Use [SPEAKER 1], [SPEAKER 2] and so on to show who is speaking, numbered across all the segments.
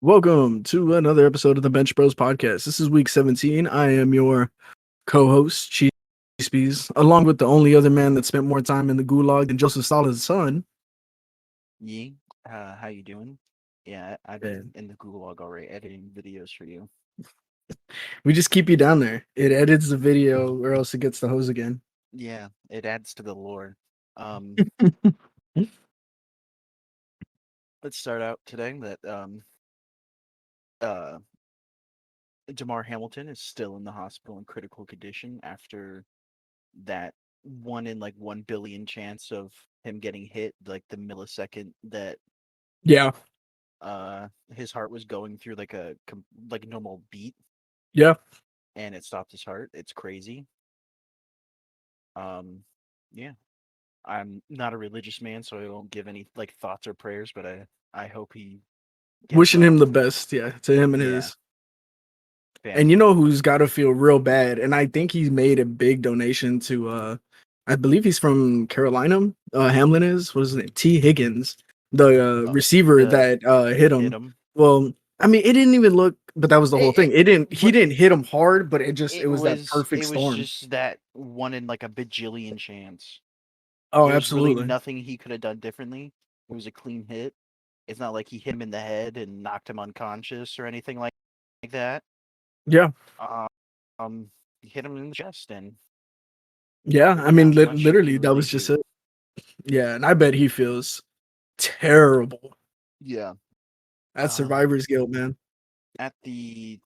[SPEAKER 1] Welcome to another episode of the Bench Bros podcast. This is week 17. I am your co-host, Cheese Peas, along with the only other man that spent more time in the gulag than Joseph Stalin's son.
[SPEAKER 2] Yee, how you doing? Yeah, I've been
[SPEAKER 1] And
[SPEAKER 2] in the Google log already editing videos for you.
[SPEAKER 1] we just keep you down there. It edits the video or else it gets the hose again.
[SPEAKER 2] Yeah, it adds to the lore. Um, let's start out today that uh Damar Hamilton is still in the hospital in critical condition after that 1 in 1 billion chance of him getting hit, like the millisecond that
[SPEAKER 1] Yeah.
[SPEAKER 2] his heart was going through like a normal beat
[SPEAKER 1] Yeah.
[SPEAKER 2] and it stopped his heart. It's crazy. Um, yeah. I'm not a religious man, so I don't give any like thoughts or prayers, but I hope he gets
[SPEAKER 1] Wishing him
[SPEAKER 2] well.
[SPEAKER 1] the best. Yeah. To him and
[SPEAKER 2] Yeah,
[SPEAKER 1] his. And you
[SPEAKER 2] family.
[SPEAKER 1] know who's got to feel real bad? And I think he's made a big donation to I believe he's from Carolina. Hamlin is, what is his name? T. Higgins, the
[SPEAKER 2] Uh,
[SPEAKER 1] receiver
[SPEAKER 2] the
[SPEAKER 1] that hit
[SPEAKER 2] hit
[SPEAKER 1] him.
[SPEAKER 2] him.
[SPEAKER 1] Well, I mean, it didn't even look, but that was the whole
[SPEAKER 2] It,
[SPEAKER 1] thing. It didn't he
[SPEAKER 2] but
[SPEAKER 1] didn't hit him hard, but it
[SPEAKER 2] it
[SPEAKER 1] was that
[SPEAKER 2] was
[SPEAKER 1] perfect
[SPEAKER 2] it was
[SPEAKER 1] storm.
[SPEAKER 2] just that 1 in like a bajillion chance.
[SPEAKER 1] Oh,
[SPEAKER 2] There's really
[SPEAKER 1] absolutely.
[SPEAKER 2] nothing he could have done differently. It was a clean hit. It's not like he hit him in the head and knocked him unconscious or anything like that.
[SPEAKER 1] Yeah.
[SPEAKER 2] Uh, he hit him in the chest, and
[SPEAKER 1] Yeah. I mean,
[SPEAKER 2] not much you
[SPEAKER 1] literally
[SPEAKER 2] can
[SPEAKER 1] that
[SPEAKER 2] really
[SPEAKER 1] was just
[SPEAKER 2] do.
[SPEAKER 1] it. Yeah, and I bet he feels terrible.
[SPEAKER 2] Yeah.
[SPEAKER 1] That's
[SPEAKER 2] Um,
[SPEAKER 1] survivor's guilt, man.
[SPEAKER 2] at the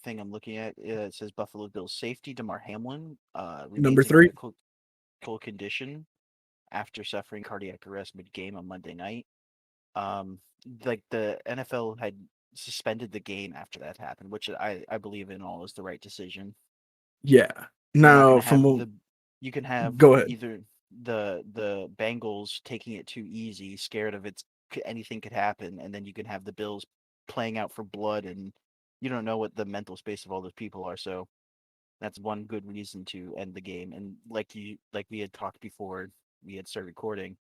[SPEAKER 2] thing I'm looking at, it says Buffalo Bills safety Damar Hamlin
[SPEAKER 1] Number
[SPEAKER 2] remains in
[SPEAKER 1] 3.
[SPEAKER 2] critical condition after suffering cardiac arrest mid-game on Monday night. Um, like the NFL had suspended the game after that happened, which I believe in all is the right decision.
[SPEAKER 1] Yeah.
[SPEAKER 2] You're not
[SPEAKER 1] Now,
[SPEAKER 2] gonna
[SPEAKER 1] from
[SPEAKER 2] have
[SPEAKER 1] what,
[SPEAKER 2] the you can have
[SPEAKER 1] go ahead.
[SPEAKER 2] either the Bengals taking it too easy, scared of anything could happen, and then you can have the Bills playing out for blood, and you don't know what the mental space of all those people are. So that's one good reason to end the game. And like we had talked before we had started recording,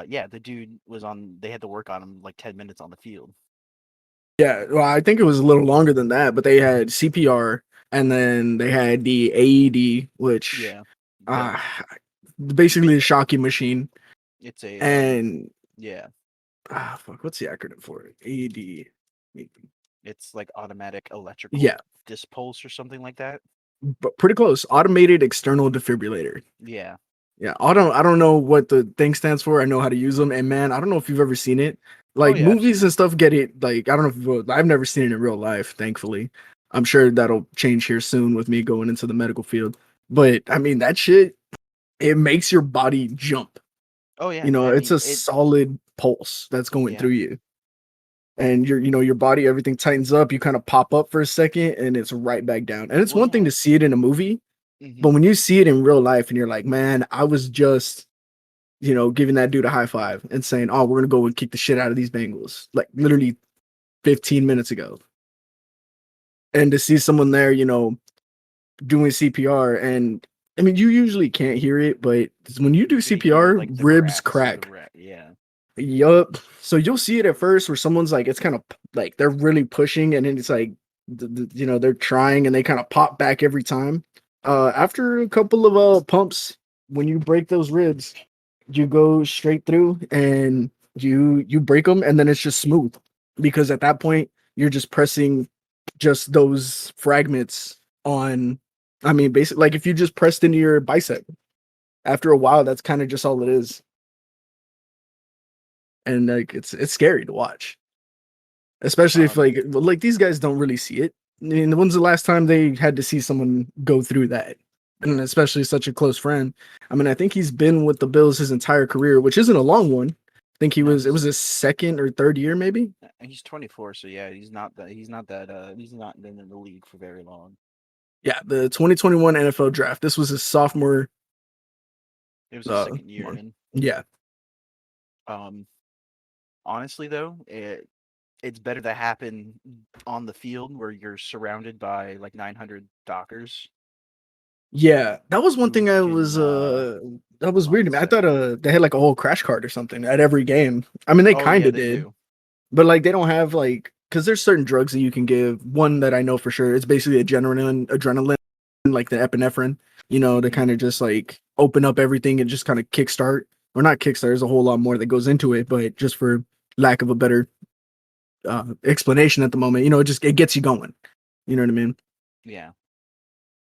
[SPEAKER 2] yeah, the dude was on. They had to work on him like 10 minutes on the field.
[SPEAKER 1] Yeah, well, I think it was a little longer than that, but they had CPR and then they had the AED, which
[SPEAKER 2] Yeah,
[SPEAKER 1] uh
[SPEAKER 2] the
[SPEAKER 1] basically a shocking machine.
[SPEAKER 2] it's a
[SPEAKER 1] And
[SPEAKER 2] yeah,
[SPEAKER 1] fuck, what's the acronym for it? AED.
[SPEAKER 2] it's like automatic
[SPEAKER 1] Yeah,
[SPEAKER 2] electrical dispulse or something like that.
[SPEAKER 1] but pretty close. Automated external defibrillator.
[SPEAKER 2] Yeah.
[SPEAKER 1] Yeah, I don't know what the thing stands for. I know how to use them, and man, I don't know if you've ever seen it.
[SPEAKER 2] Oh
[SPEAKER 1] Like
[SPEAKER 2] yeah, I've seen
[SPEAKER 1] movies and
[SPEAKER 2] them.
[SPEAKER 1] stuff get it. Like I don't know if I've never seen it in real life. Thankfully, I'm sure that'll change here soon with me going into the medical field. But I mean, that shit, it makes your body jump.
[SPEAKER 2] Oh yeah,
[SPEAKER 1] You know,
[SPEAKER 2] I
[SPEAKER 1] it's
[SPEAKER 2] mean
[SPEAKER 1] a
[SPEAKER 2] it.
[SPEAKER 1] solid pulse that's going
[SPEAKER 2] Yeah.
[SPEAKER 1] through you, and your body, everything tightens up. You kind of pop up for a second, and it's right back down. And it's
[SPEAKER 2] Well,
[SPEAKER 1] one thing
[SPEAKER 2] yeah.
[SPEAKER 1] to see it in a movie, but
[SPEAKER 2] Hmm.
[SPEAKER 1] when you see it in real life, and you're like, man, I was just giving that dude a high five and saying, "Oh, we're gonna go and kick the shit out of these Bengals," like literally 15 minutes ago. And to see someone there, doing CPR, and I mean, you usually can't hear it, but when you do
[SPEAKER 2] You can hear
[SPEAKER 1] CPR,
[SPEAKER 2] like the
[SPEAKER 1] ribs
[SPEAKER 2] cracks of the
[SPEAKER 1] crack.
[SPEAKER 2] rat. Yeah.
[SPEAKER 1] Yup. So you'll see it at first where someone's like, it's kind of like they're really pushing, and then it's like, they're trying, and they kind of pop back every time. After a couple of pumps, when you break those ribs, you go straight through and you break them, and then it's just smooth because at that point you're just pressing just those fragments on. I mean, basically, like if you just pressed into your bicep, after a while, that's kind of just all it is, and like it's scary to watch, especially if
[SPEAKER 2] Um.
[SPEAKER 1] like these guys don't really see it. I mean, when's the last time they had to see someone go through that? And especially such a close friend. I mean, I think he's been with the Bills his entire career, which isn't a long one. I think
[SPEAKER 2] No,
[SPEAKER 1] it was his second or third year, maybe.
[SPEAKER 2] he's 24, so yeah, he's not been in the league for very long.
[SPEAKER 1] Yeah, the 2021 NFL draft. This was his sophomore
[SPEAKER 2] It was his second year
[SPEAKER 1] one.
[SPEAKER 2] in.
[SPEAKER 1] Yeah.
[SPEAKER 2] Um. Honestly, though, it's better to happen on the field where you're surrounded by like 900 dockers
[SPEAKER 1] Yeah, that was one
[SPEAKER 2] who
[SPEAKER 1] thing I
[SPEAKER 2] can.
[SPEAKER 1] was that was weird to
[SPEAKER 2] One
[SPEAKER 1] me. I thought
[SPEAKER 2] second.
[SPEAKER 1] they had like a whole crash cart or something at every game. I mean, they
[SPEAKER 2] Oh yeah,
[SPEAKER 1] kind of
[SPEAKER 2] they
[SPEAKER 1] did.
[SPEAKER 2] do.
[SPEAKER 1] But like they don't have like because there's certain drugs that you can give. One that I know for sure, it's basically adrenaline, like the epinephrine, to
[SPEAKER 2] Hmm.
[SPEAKER 1] kind of just like open up everything and just kind of kickstart, or not kickstart. There's a whole lot more that goes into it, but just for lack of a better explanation at the moment, it gets you going. You know what I mean?
[SPEAKER 2] Yeah.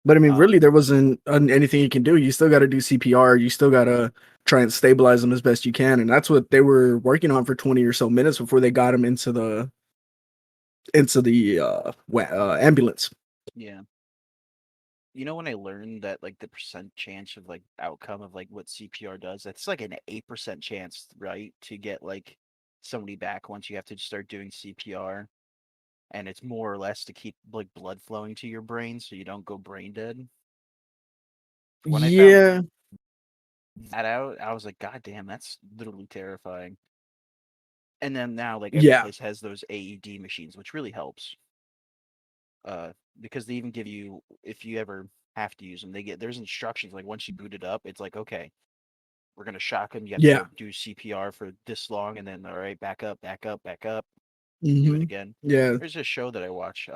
[SPEAKER 1] But I mean, really,
[SPEAKER 2] Um.
[SPEAKER 1] there wasn't anything you can do. You still got to do CPR. You still got to try and stabilize them as best you can, and that's what they were working on for 20 or so minutes before they got him into the ambulance.
[SPEAKER 2] Yeah. You know when I learned that like the percent chance of like outcome of like what CPR does, that's like an 8% chance, right, to get like somebody back once you have to start doing CPR, and it's more or less to keep like blood flowing to your brain so you don't go brain dead. When I found
[SPEAKER 1] Yeah,
[SPEAKER 2] that out, I was like, God damn, that's literally terrifying. And then now like every
[SPEAKER 1] yeah,
[SPEAKER 2] place has those AED machines, which really helps. Uh, because they even give you, if you ever have to use them, there's instructions like once you boot it up, it's like, okay, we're gonna shock him. You have
[SPEAKER 1] yeah.
[SPEAKER 2] to do CPR for this long, and then all right, back up, back up, back up, do it
[SPEAKER 1] Hmm.
[SPEAKER 2] again.
[SPEAKER 1] Yeah.
[SPEAKER 2] There's a show that I watch,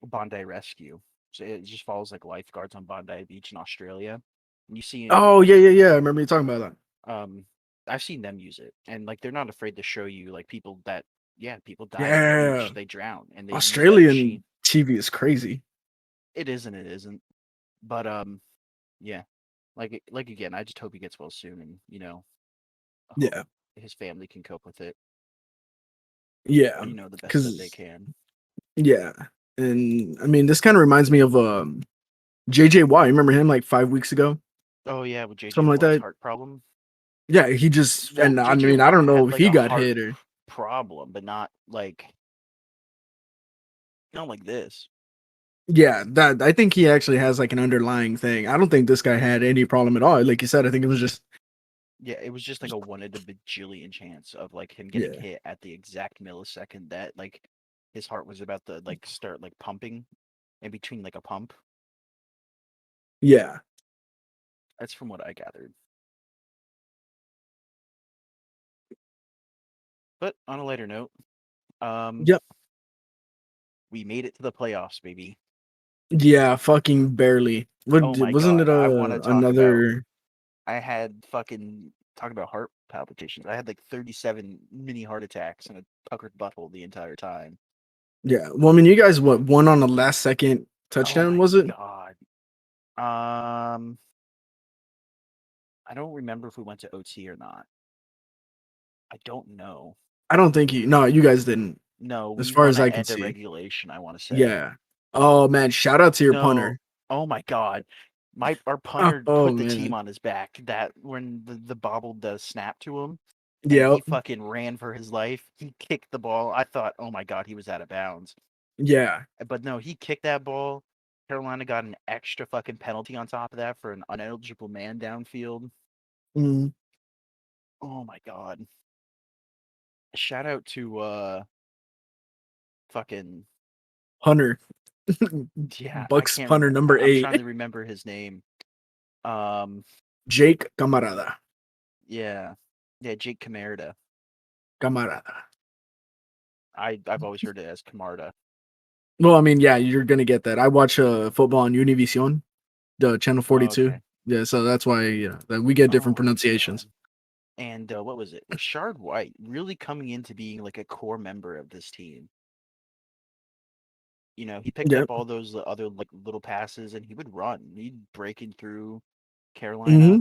[SPEAKER 2] Bondi Rescue. So it just follows like lifeguards on Bondi Beach in Australia. And you see,
[SPEAKER 1] Oh, yeah, yeah, yeah. I remember you talking about that.
[SPEAKER 2] um, I've seen them use it, and like they're not afraid to show you like people that, yeah, people died on the
[SPEAKER 1] Yeah,
[SPEAKER 2] beach, they drown, and they use that
[SPEAKER 1] Australian
[SPEAKER 2] machine.
[SPEAKER 1] TV is crazy.
[SPEAKER 2] It is and it isn't, but yeah, like again, I just hope he gets well soon, and I hope
[SPEAKER 1] Yeah,
[SPEAKER 2] his family can cope with it,
[SPEAKER 1] yeah.
[SPEAKER 2] the best that they
[SPEAKER 1] Because
[SPEAKER 2] can.
[SPEAKER 1] yeah, and I mean, this kind of reminds me of JJY. Remember him like 5 weeks ago,
[SPEAKER 2] Oh yeah, with JJ
[SPEAKER 1] something like
[SPEAKER 2] Watt's
[SPEAKER 1] that.
[SPEAKER 2] heart problem.
[SPEAKER 1] Yeah, he just
[SPEAKER 2] Well,
[SPEAKER 1] and I
[SPEAKER 2] JJ
[SPEAKER 1] mean, I
[SPEAKER 2] Watt
[SPEAKER 1] don't know
[SPEAKER 2] had
[SPEAKER 1] if
[SPEAKER 2] like
[SPEAKER 1] he
[SPEAKER 2] a
[SPEAKER 1] got
[SPEAKER 2] heart
[SPEAKER 1] hit or
[SPEAKER 2] problem, but not like this.
[SPEAKER 1] yeah. That I think he actually has like an underlying thing. I don't think this guy had any problem at all. Like you said, I think it was just
[SPEAKER 2] Yeah, it was just like a one in a bajillion chance of like him getting
[SPEAKER 1] yeah,
[SPEAKER 2] hit at the exact millisecond that like his heart was about to like start like pumping in between like a pump.
[SPEAKER 1] yeah,
[SPEAKER 2] That's from what I gathered. But on a lighter note, um,
[SPEAKER 1] yep,
[SPEAKER 2] we made it to the playoffs, baby.
[SPEAKER 1] yeah. Fucking barely.
[SPEAKER 2] Oh my
[SPEAKER 1] Wasn't it
[SPEAKER 2] god, I want to talk about.
[SPEAKER 1] another?
[SPEAKER 2] I had fucking talk about heart palpitations. I had like 37 mini heart attacks and a puckered butthole the entire time.
[SPEAKER 1] Yeah. Well, I mean, you guys won on the last second
[SPEAKER 2] Oh
[SPEAKER 1] touchdown,
[SPEAKER 2] my
[SPEAKER 1] was it?
[SPEAKER 2] god. Um, I don't remember if we went to OT or not. I don't know.
[SPEAKER 1] I don't think you. No, you guys didn't.
[SPEAKER 2] No,
[SPEAKER 1] As
[SPEAKER 2] we
[SPEAKER 1] far
[SPEAKER 2] won
[SPEAKER 1] as I
[SPEAKER 2] at
[SPEAKER 1] can
[SPEAKER 2] end of
[SPEAKER 1] see.
[SPEAKER 2] regulation, I want to say.
[SPEAKER 1] Yeah. Oh man, shout out to your
[SPEAKER 2] No.
[SPEAKER 1] punter.
[SPEAKER 2] Oh my god. Our punter
[SPEAKER 1] Oh
[SPEAKER 2] put the team
[SPEAKER 1] man.
[SPEAKER 2] on his back that when the bobble does snap to him and he
[SPEAKER 1] Yep.
[SPEAKER 2] fucking ran for his life. He kicked the ball. I thought, "Oh my god, he was out of bounds."
[SPEAKER 1] Yeah.
[SPEAKER 2] But no, he kicked that ball. Carolina got an extra fucking penalty on top of that for an uneligible man downfield.
[SPEAKER 1] Mm,
[SPEAKER 2] Oh my god. Shout out to fucking
[SPEAKER 1] Hunter.
[SPEAKER 2] yeah, I
[SPEAKER 1] Bucks
[SPEAKER 2] can't
[SPEAKER 1] punter
[SPEAKER 2] remember.
[SPEAKER 1] number
[SPEAKER 2] I'm trying
[SPEAKER 1] 8.
[SPEAKER 2] to remember his name. Um
[SPEAKER 1] Jake Camarada.
[SPEAKER 2] yeah. Yeah, Jake Camarda.
[SPEAKER 1] Camarada.
[SPEAKER 2] I've always heard it as Camarda.
[SPEAKER 1] Well, I mean, yeah, you're gonna get that. I watch football on Univision, the channel
[SPEAKER 2] Oh,
[SPEAKER 1] 42.
[SPEAKER 2] okay.
[SPEAKER 1] Yeah, so that's why that we get different
[SPEAKER 2] Oh my
[SPEAKER 1] pronunciations.
[SPEAKER 2] god. And what was it? Rashard White really coming into being like a core member of this team. He picked up
[SPEAKER 1] Yep.
[SPEAKER 2] all those other like little passes and he would run. He'd breaking through Carolina
[SPEAKER 1] Hmm.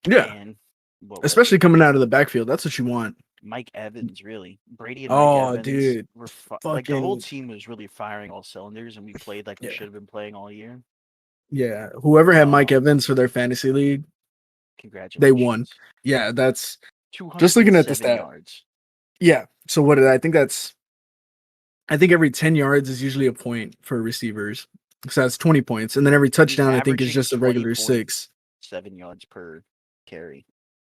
[SPEAKER 1] Yeah.
[SPEAKER 2] and what was
[SPEAKER 1] Especially
[SPEAKER 2] it?
[SPEAKER 1] coming out of the backfield. That's what you want.
[SPEAKER 2] Mike Evans, really. Brady and Mike
[SPEAKER 1] Oh,
[SPEAKER 2] Evans
[SPEAKER 1] dude.
[SPEAKER 2] were like the whole
[SPEAKER 1] Fucking
[SPEAKER 2] team was really firing all cylinders and we played like we
[SPEAKER 1] yeah.
[SPEAKER 2] should have been playing all year.
[SPEAKER 1] Yeah. Whoever had Mike
[SPEAKER 2] Oh,
[SPEAKER 1] Evans for their fantasy league, they won.
[SPEAKER 2] congratulations.
[SPEAKER 1] Yeah, that's just looking at the
[SPEAKER 2] 207
[SPEAKER 1] stat.
[SPEAKER 2] yards.
[SPEAKER 1] Yeah. So what did I think that's I think every 10 yards is usually a point for receivers. So that's 20 points. And then every
[SPEAKER 2] He's
[SPEAKER 1] touchdown I think is
[SPEAKER 2] averaging
[SPEAKER 1] just a regular 6.
[SPEAKER 2] 20.7 yards per carry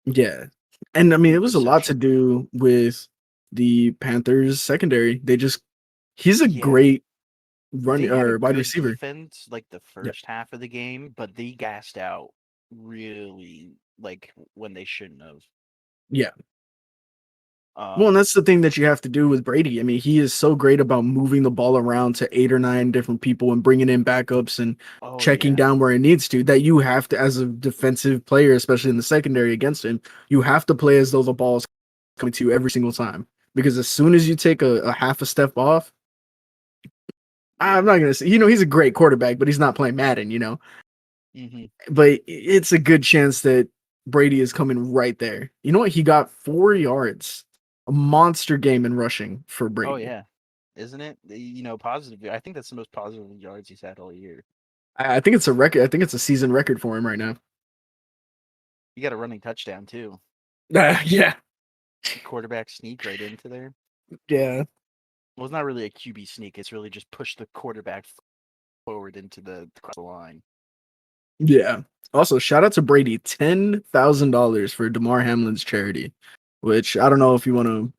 [SPEAKER 1] Yeah. And I mean it
[SPEAKER 2] with
[SPEAKER 1] was a lot to
[SPEAKER 2] reception.
[SPEAKER 1] do with the Panthers secondary. He's a
[SPEAKER 2] Yeah,
[SPEAKER 1] great run
[SPEAKER 2] they had a
[SPEAKER 1] or wide
[SPEAKER 2] good
[SPEAKER 1] receiver.
[SPEAKER 2] defense like the
[SPEAKER 1] Yeah.
[SPEAKER 2] first half of the game, but they gassed out really like when they shouldn't have.
[SPEAKER 1] Yeah. Well, and
[SPEAKER 2] Um,
[SPEAKER 1] that's the thing that you have to do with Brady. I mean, he is so great about moving the ball around to 8 or 9 different people and bringing in backups and
[SPEAKER 2] oh
[SPEAKER 1] checking
[SPEAKER 2] yeah,
[SPEAKER 1] down where it needs to. That you have to, as a defensive player, especially in the secondary against him, you have to play as though the ball's coming to you every single time. Because as soon as you take a half a step off, I'm
[SPEAKER 2] yeah.
[SPEAKER 1] not gonna say, he's a great quarterback, but he's not playing Madden.
[SPEAKER 2] Hmm.
[SPEAKER 1] But it's a good chance that Brady is coming right there. You know what? He got 4 yards, a monster game in rushing for
[SPEAKER 2] Oh
[SPEAKER 1] Brady.
[SPEAKER 2] yeah, isn't it? Positive. I think that's the most positive yards he's had all year.
[SPEAKER 1] I think it's a record. I think it's a season record for him right now.
[SPEAKER 2] You got a running touchdown too.
[SPEAKER 1] Yeah,
[SPEAKER 2] Quarterback sneak right into there.
[SPEAKER 1] yeah,
[SPEAKER 2] Well, it's not really a QB sneak. It's really just push the quarterback forward into across the line.
[SPEAKER 1] yeah. Also, shout out to Brady, $10,000 for Damar Hamlin's charity, which I don't know if you want to.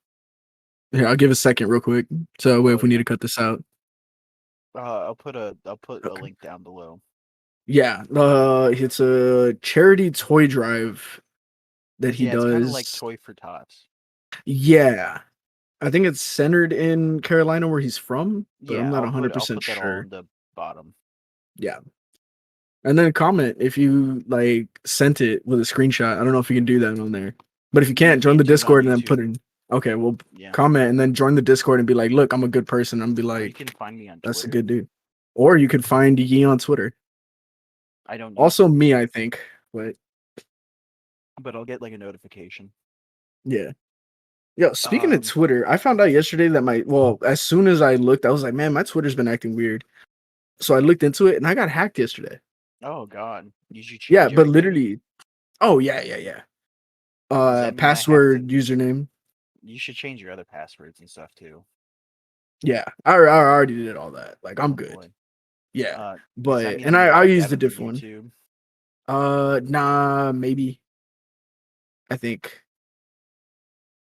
[SPEAKER 1] Here, I'll give a second real quick. So wait,
[SPEAKER 2] Oh
[SPEAKER 1] if we need
[SPEAKER 2] yeah.
[SPEAKER 1] to cut this out.
[SPEAKER 2] I'll put a
[SPEAKER 1] Okay.
[SPEAKER 2] link down below.
[SPEAKER 1] Yeah, it's a charity toy drive that he
[SPEAKER 2] Yeah, it's kind of like
[SPEAKER 1] does.
[SPEAKER 2] Toy for Tots.
[SPEAKER 1] Yeah, I think it's centered in Carolina where he's from, but I'm
[SPEAKER 2] Yeah,
[SPEAKER 1] not
[SPEAKER 2] I'll
[SPEAKER 1] 100%
[SPEAKER 2] put that all
[SPEAKER 1] sure.
[SPEAKER 2] in the bottom.
[SPEAKER 1] Yeah. And then comment if you like sent it with a screenshot. I don't know if you can do that on there. But if you
[SPEAKER 2] You
[SPEAKER 1] can't, join
[SPEAKER 2] can't
[SPEAKER 1] the
[SPEAKER 2] do it on
[SPEAKER 1] Discord and then put
[SPEAKER 2] YouTube.
[SPEAKER 1] in. Okay, well,
[SPEAKER 2] Yeah.
[SPEAKER 1] comment and then join the Discord and be like, look, I'm a good person. I'm be
[SPEAKER 2] Or you
[SPEAKER 1] like,
[SPEAKER 2] can find me on
[SPEAKER 1] that's a
[SPEAKER 2] Twitter.
[SPEAKER 1] good dude. Or you could find Yi on Twitter.
[SPEAKER 2] I don't use
[SPEAKER 1] Also
[SPEAKER 2] it,
[SPEAKER 1] me, I think. But
[SPEAKER 2] but I'll get like a notification.
[SPEAKER 1] yeah. Yo, speaking of
[SPEAKER 2] Um.
[SPEAKER 1] Twitter, I found out yesterday that as soon as I looked, I was like, man, my Twitter's been acting weird. So I looked into it and I got hacked yesterday.
[SPEAKER 2] Oh God. You should
[SPEAKER 1] Yeah,
[SPEAKER 2] change
[SPEAKER 1] but
[SPEAKER 2] everything.
[SPEAKER 1] literally, oh yeah, yeah, yeah.
[SPEAKER 2] Does that mean I have to?
[SPEAKER 1] Password, username.
[SPEAKER 2] You should change your other passwords and stuff too.
[SPEAKER 1] Yeah, I already did all that. Like I'm
[SPEAKER 2] Oh
[SPEAKER 1] good.
[SPEAKER 2] boy.
[SPEAKER 1] Yeah,
[SPEAKER 2] Does that
[SPEAKER 1] but
[SPEAKER 2] mean
[SPEAKER 1] and
[SPEAKER 2] I'm
[SPEAKER 1] I'll
[SPEAKER 2] locked
[SPEAKER 1] use
[SPEAKER 2] out
[SPEAKER 1] the
[SPEAKER 2] of the
[SPEAKER 1] different one.
[SPEAKER 2] YouTube?
[SPEAKER 1] Maybe. I think.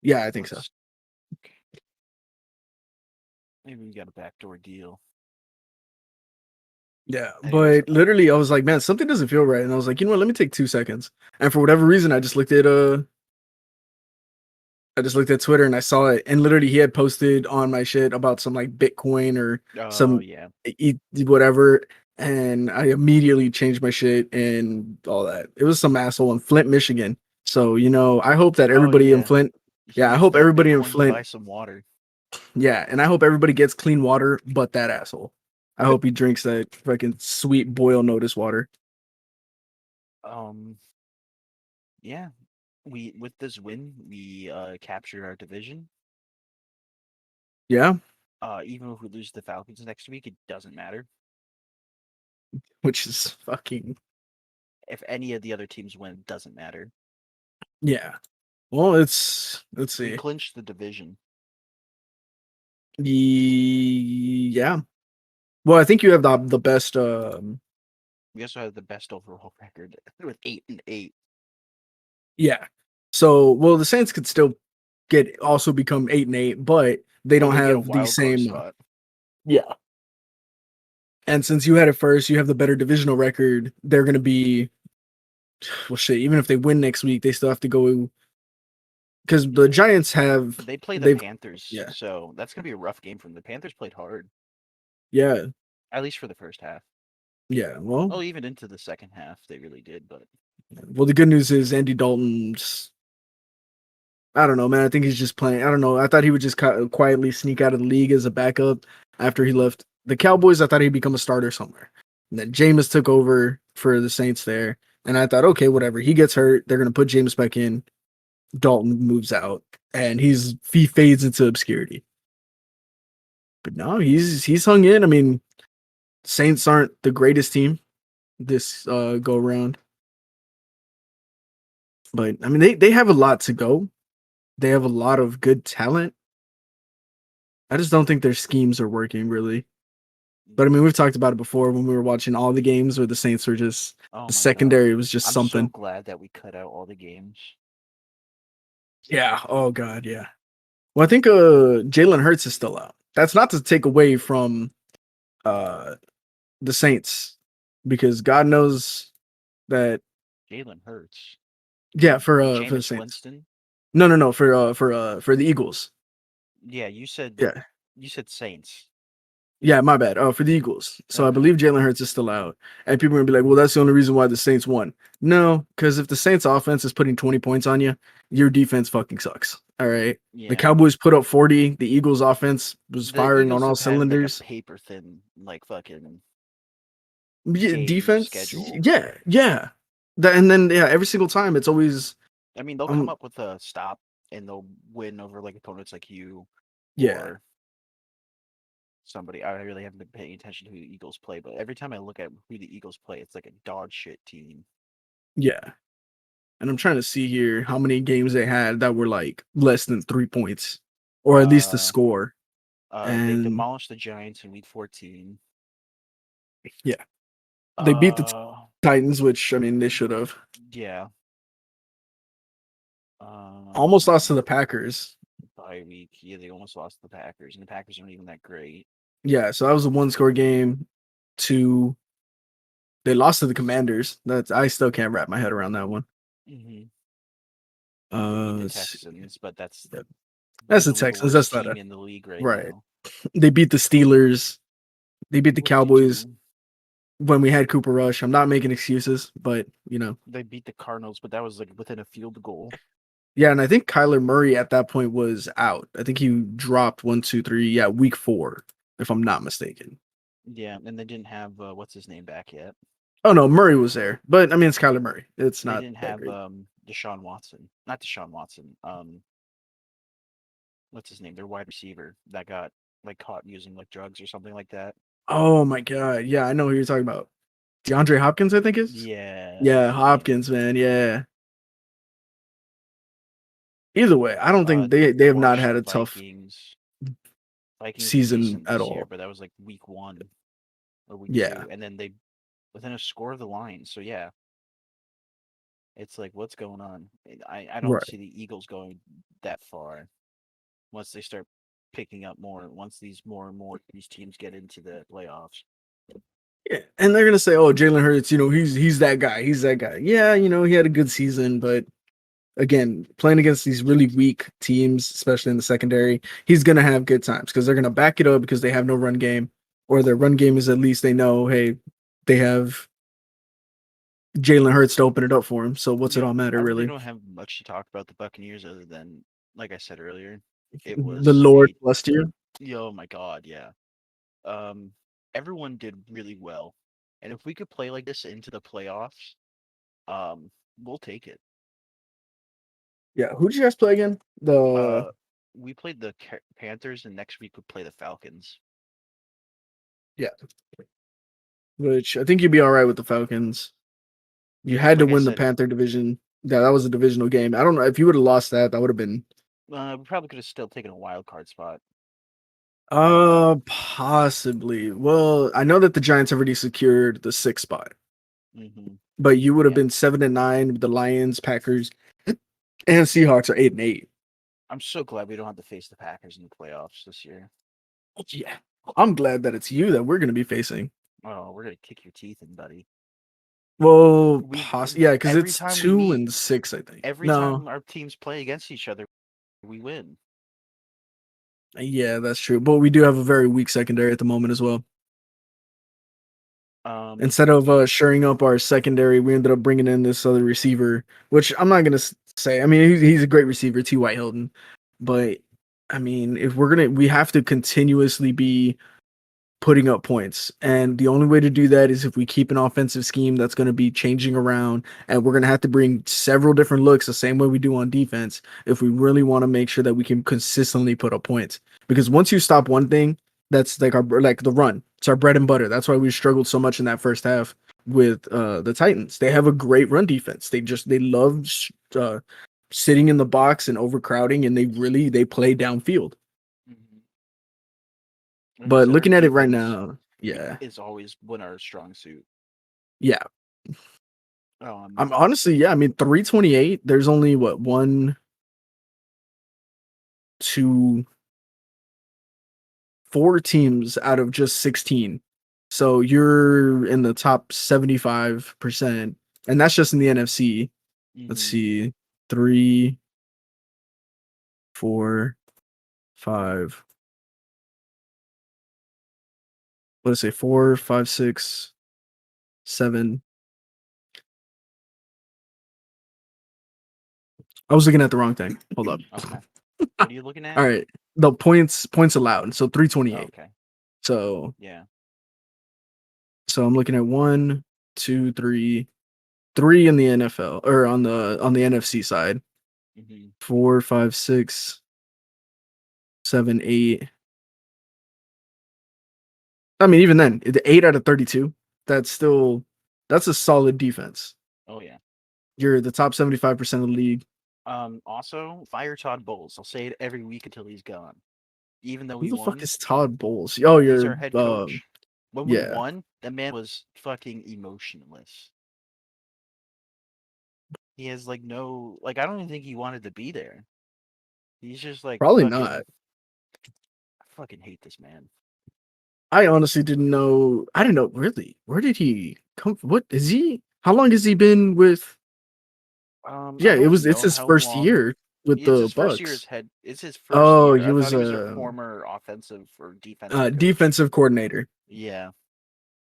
[SPEAKER 1] Yeah, I think so.
[SPEAKER 2] Let's. Maybe we got a backdoor deal.
[SPEAKER 1] Yeah,
[SPEAKER 2] Anyways,
[SPEAKER 1] but literally, I was like, man, something doesn't feel right, and I was like, you know what? Let me take 2 seconds. And for whatever reason, I just looked at Twitter and I saw it, and literally he had posted on my shit about some like Bitcoin or
[SPEAKER 2] oh
[SPEAKER 1] some
[SPEAKER 2] yeah.
[SPEAKER 1] whatever, and I immediately changed my shit and all that. It was some asshole in Flint, Michigan. So I hope that
[SPEAKER 2] Oh
[SPEAKER 1] everybody in
[SPEAKER 2] yeah.
[SPEAKER 1] Flint,
[SPEAKER 2] He
[SPEAKER 1] yeah, I
[SPEAKER 2] used
[SPEAKER 1] hope
[SPEAKER 2] that
[SPEAKER 1] everybody in
[SPEAKER 2] Bitcoin to buy
[SPEAKER 1] Flint,
[SPEAKER 2] some water.
[SPEAKER 1] yeah, and I hope everybody gets clean water, but that asshole. I hope he drinks that fucking sweet boil notice water.
[SPEAKER 2] Um. Yeah. We with this win, we captured our division.
[SPEAKER 1] Yeah,
[SPEAKER 2] Even if we lose the Falcons next week, it doesn't matter.
[SPEAKER 1] which is fucking
[SPEAKER 2] If any of the other teams win, it doesn't matter.
[SPEAKER 1] yeah. Well, let's
[SPEAKER 2] We
[SPEAKER 1] see.
[SPEAKER 2] clinched the division.
[SPEAKER 1] Yeah. Well, I think you have the best.
[SPEAKER 2] We also have the best overall record with 8-8.
[SPEAKER 1] Yeah. So, well, the Saints could still also become 8-8, but they
[SPEAKER 2] Well,
[SPEAKER 1] don't
[SPEAKER 2] they get a
[SPEAKER 1] have the
[SPEAKER 2] wild card
[SPEAKER 1] same.
[SPEAKER 2] spot.
[SPEAKER 1] Yeah. And since you had it first, you have the better divisional record. They're gonna be well, shit. Even if they win next week, they still have to go because the Giants have
[SPEAKER 2] They play the
[SPEAKER 1] they've
[SPEAKER 2] Panthers,
[SPEAKER 1] yeah
[SPEAKER 2] so that's gonna be a rough game for them. The Panthers played hard,
[SPEAKER 1] yeah
[SPEAKER 2] at least for the first half.
[SPEAKER 1] yeah. Well,
[SPEAKER 2] Oh, even into the second half, they really did. But
[SPEAKER 1] the good news is Andy Dalton's. I don't know, man. I think he's just playing. I don't know. I thought he would just quietly sneak out of the league as a backup after he left the Cowboys. I thought he'd become a starter somewhere. And then Jameis took over for the Saints there. And I thought, okay, whatever. He gets hurt. They're going to put Jameis back in. Dalton moves out. And he fades into obscurity. But no, he's hung in. I mean, Saints aren't the greatest team this go around. But I mean, they have a lot to go. They have a lot of good talent. I just don't think their schemes are working really. But I mean, we've talked about it before when we were watching all the games where the Saints were just
[SPEAKER 2] oh
[SPEAKER 1] the
[SPEAKER 2] my god,
[SPEAKER 1] secondary was just
[SPEAKER 2] I'm so
[SPEAKER 1] something.
[SPEAKER 2] glad that we cut out all the games.
[SPEAKER 1] Yeah. Oh god, yeah. Well, I think Jalen Hurts is still out. That's not to take away from uh the Saints because God knows that
[SPEAKER 2] Jalen Hurts. You
[SPEAKER 1] yeah,
[SPEAKER 2] mean
[SPEAKER 1] for the
[SPEAKER 2] Jameis
[SPEAKER 1] Saints.
[SPEAKER 2] Winston?
[SPEAKER 1] No, for the Eagles.
[SPEAKER 2] Yeah,
[SPEAKER 1] Yeah.
[SPEAKER 2] you said Saints.
[SPEAKER 1] Yeah, my bad. For the Eagles. So I
[SPEAKER 2] Okay.
[SPEAKER 1] believe Jalen Hurts is still out. And people are gonna be like, well, that's the only reason why the Saints won. No, because if the Saints offense is putting 20 points on you, your defense fucking sucks. All right. The
[SPEAKER 2] Yeah.
[SPEAKER 1] Cowboys put up 40. The Eagles offense was
[SPEAKER 2] The
[SPEAKER 1] firing on
[SPEAKER 2] Eagles
[SPEAKER 1] all
[SPEAKER 2] have had like a
[SPEAKER 1] cylinders.
[SPEAKER 2] paper thin like fucking
[SPEAKER 1] Yeah,
[SPEAKER 2] game
[SPEAKER 1] defense.
[SPEAKER 2] schedule.
[SPEAKER 1] Yeah. And then yeah, every single time it's always
[SPEAKER 2] I mean, they'll come up with a stop and they'll win over like opponents like you
[SPEAKER 1] yeah,
[SPEAKER 2] or somebody. I really haven't been paying attention to who the Eagles play, but every time I look at who the Eagles play, it's like a dog shit team.
[SPEAKER 1] yeah. And I'm trying to see here how many games they had that were like less than 3 points. Or at least the
[SPEAKER 2] Uh,
[SPEAKER 1] score.
[SPEAKER 2] they
[SPEAKER 1] And
[SPEAKER 2] demolished the Giants in Week 14.
[SPEAKER 1] yeah. They beat the
[SPEAKER 2] Uh,
[SPEAKER 1] Titans, which I mean they should have.
[SPEAKER 2] yeah.
[SPEAKER 1] Almost lost to
[SPEAKER 2] Um,
[SPEAKER 1] the Packers.
[SPEAKER 2] bye week. Yeah, they almost lost to the Packers, and the Packers aren't even that great.
[SPEAKER 1] Yeah, so that was a one score game. Two, they lost to the Commanders. That's I still can't wrap my head around that one.
[SPEAKER 2] Hmm. They beat the
[SPEAKER 1] Let's see.
[SPEAKER 2] Texans, but that's
[SPEAKER 1] Yeah. That's the
[SPEAKER 2] literally the
[SPEAKER 1] Texans.
[SPEAKER 2] worst
[SPEAKER 1] That's not
[SPEAKER 2] team
[SPEAKER 1] a
[SPEAKER 2] in the league right
[SPEAKER 1] right.
[SPEAKER 2] now.
[SPEAKER 1] They beat the Steelers. They beat the
[SPEAKER 2] What did they
[SPEAKER 1] Cowboys
[SPEAKER 2] do?
[SPEAKER 1] when we had Cooper Rush. I'm not making excuses, but
[SPEAKER 2] They beat the Cardinals, but that was like within a field goal.
[SPEAKER 1] yeah. And I think Kyler Murray at that point was out. I think he dropped 1, 2, 3. Yeah, week 4, if I'm not mistaken.
[SPEAKER 2] Yeah, and they didn't have what's his name back yet.
[SPEAKER 1] Oh no, Murray was there, but I mean it's Kyler Murray. It's
[SPEAKER 2] They
[SPEAKER 1] not
[SPEAKER 2] didn't
[SPEAKER 1] that
[SPEAKER 2] have
[SPEAKER 1] great.
[SPEAKER 2] Deshaun Watson. Not Deshaun Watson. What's his name? Their wide receiver that got like caught using like drugs or something like that.
[SPEAKER 1] Oh my god, yeah, I know who you're talking about. DeAndre Hopkins, I think is.
[SPEAKER 2] Yeah,
[SPEAKER 1] Yeah,
[SPEAKER 2] he.
[SPEAKER 1] Hopkins, man. Yeah. Either way, I don't think they have not
[SPEAKER 2] Watched
[SPEAKER 1] had
[SPEAKER 2] the
[SPEAKER 1] a tough
[SPEAKER 2] Vikings. Vikings were
[SPEAKER 1] season
[SPEAKER 2] decent
[SPEAKER 1] at
[SPEAKER 2] this year,
[SPEAKER 1] all.
[SPEAKER 2] but that was like week 1 or week
[SPEAKER 1] Yeah,
[SPEAKER 2] 2, and then they within a score of the Lions. So yeah, it's like what's going on? I don't
[SPEAKER 1] right.
[SPEAKER 2] see the Eagles going that far once they start picking up more. Once these more and more these teams get into the playoffs.
[SPEAKER 1] Yeah, and they're gonna say, "Oh, Jalen Hurts, he's that guy. He's that guy." Yeah, he had a good season, but again, playing against these really weak teams, especially in the secondary, he's gonna have good times because they're gonna back it up because they have no run game, or their run game is at least they know, hey, they have Jalen Hurts to open it up for him. So what's it
[SPEAKER 2] Yeah,
[SPEAKER 1] all matter
[SPEAKER 2] I really
[SPEAKER 1] really?
[SPEAKER 2] don't have much to talk about the Buccaneers other than, like I said earlier, it
[SPEAKER 1] The
[SPEAKER 2] was
[SPEAKER 1] Lord
[SPEAKER 2] a
[SPEAKER 1] blessed you.
[SPEAKER 2] oh my god, yeah. Um, everyone did really well, and if we could play like this into the playoffs, um, we'll take it.
[SPEAKER 1] Yeah, who did you guys play again? The
[SPEAKER 2] Uh, we played the Panthers, and next week we play the Falcons.
[SPEAKER 1] Yeah, which I think you'd be all right with the Falcons. You
[SPEAKER 2] Yeah,
[SPEAKER 1] had to
[SPEAKER 2] like I
[SPEAKER 1] win the
[SPEAKER 2] said,
[SPEAKER 1] Panther division. Yeah, that was a divisional game. I don't know if you would have lost that. That would have been
[SPEAKER 2] we probably could have still taken a wild card spot.
[SPEAKER 1] possibly. Well, I know that the Giants already secured the 6th spot,
[SPEAKER 2] Hmm.
[SPEAKER 1] but you would have
[SPEAKER 2] Yeah,
[SPEAKER 1] been 7-9 with the Lions, Packers, and Seahawks are 8-8.
[SPEAKER 2] I'm so glad we don't have to face the Packers in the playoffs this year.
[SPEAKER 1] Yeah, I'm glad that it's you that we're going to be facing.
[SPEAKER 2] Oh, we're gonna kick your teeth in, buddy.
[SPEAKER 1] Well,
[SPEAKER 2] We
[SPEAKER 1] yeah, because
[SPEAKER 2] every
[SPEAKER 1] it's
[SPEAKER 2] time we
[SPEAKER 1] 2
[SPEAKER 2] meet,
[SPEAKER 1] and 6, I think.
[SPEAKER 2] every
[SPEAKER 1] No,
[SPEAKER 2] time our teams play against each other, we win.
[SPEAKER 1] yeah, that's true. But we do have a very weak secondary at the moment as well. Instead of shoring up our secondary, we ended up bringing in this other receiver, which I'm not gonna say. I mean, he's a great receiver, T.Y. Hilton, but I mean, if we have to continuously be putting up points. And the only way to do that is if we keep an offensive scheme that's going to be changing around, and we're going to have to bring several different looks the same way we do on defense if we really want to make sure that we can consistently put up points. Because once you stop one thing, that's like the run. It's our bread and butter. That's why we struggled so much in that first half with the Titans. They have a great run defense. They love sitting in the box and overcrowding, and they play downfield.
[SPEAKER 2] Mhm. Like I
[SPEAKER 1] But
[SPEAKER 2] said, our
[SPEAKER 1] looking at it right
[SPEAKER 2] defense
[SPEAKER 1] now, yeah.
[SPEAKER 2] is always been our strong suit.
[SPEAKER 1] Yeah,
[SPEAKER 2] Um,
[SPEAKER 1] I'm honestly, yeah. I mean, 328. There's only what one, two, four teams out of just 16. So you're in the top 75%, and that's just in the NFC. Let's
[SPEAKER 2] mhm.
[SPEAKER 1] see, three. 4, 5. Let's say 4, 5, 6, 7. I was looking at the wrong thing. Hold up.
[SPEAKER 2] Okay. What are you looking at?
[SPEAKER 1] All right. The points allowed. So 328.
[SPEAKER 2] Okay.
[SPEAKER 1] So
[SPEAKER 2] Yeah.
[SPEAKER 1] I'm looking at 1, 2, 3, 3 in the NFL or on the NFC side.
[SPEAKER 2] Mm-hmm.
[SPEAKER 1] 4, 5, 6, 7, 8. I mean, even then, the 8 out of 32. That's a solid defense.
[SPEAKER 2] Oh yeah.
[SPEAKER 1] You're the top 75% of the league.
[SPEAKER 2] Also, fire Todd Bowles. I'll say it every week until he's gone. Even though
[SPEAKER 1] Who
[SPEAKER 2] we
[SPEAKER 1] the fuck
[SPEAKER 2] won,
[SPEAKER 1] is Todd Bowles? Oh,
[SPEAKER 2] he's
[SPEAKER 1] you're
[SPEAKER 2] our head coach. When we
[SPEAKER 1] yeah.
[SPEAKER 2] won, that man was fucking emotionless. He has like no, like I don't even think he wanted to be there. He's just like
[SPEAKER 1] Probably
[SPEAKER 2] fucking.
[SPEAKER 1] not.
[SPEAKER 2] I fucking hate this man.
[SPEAKER 1] I honestly didn't know. I didn't know really. Where did he come? What is he? How long has he been with?
[SPEAKER 2] I
[SPEAKER 1] Yeah,
[SPEAKER 2] don't
[SPEAKER 1] it's
[SPEAKER 2] know
[SPEAKER 1] his
[SPEAKER 2] how
[SPEAKER 1] first
[SPEAKER 2] long.
[SPEAKER 1] year with
[SPEAKER 2] It's
[SPEAKER 1] the
[SPEAKER 2] his first year as
[SPEAKER 1] Bucs.
[SPEAKER 2] head. It's his first
[SPEAKER 1] Oh,
[SPEAKER 2] year.
[SPEAKER 1] he
[SPEAKER 2] I thought
[SPEAKER 1] was
[SPEAKER 2] he was a
[SPEAKER 1] a
[SPEAKER 2] former offensive or defensive coach.
[SPEAKER 1] defensive coordinator.
[SPEAKER 2] Yeah.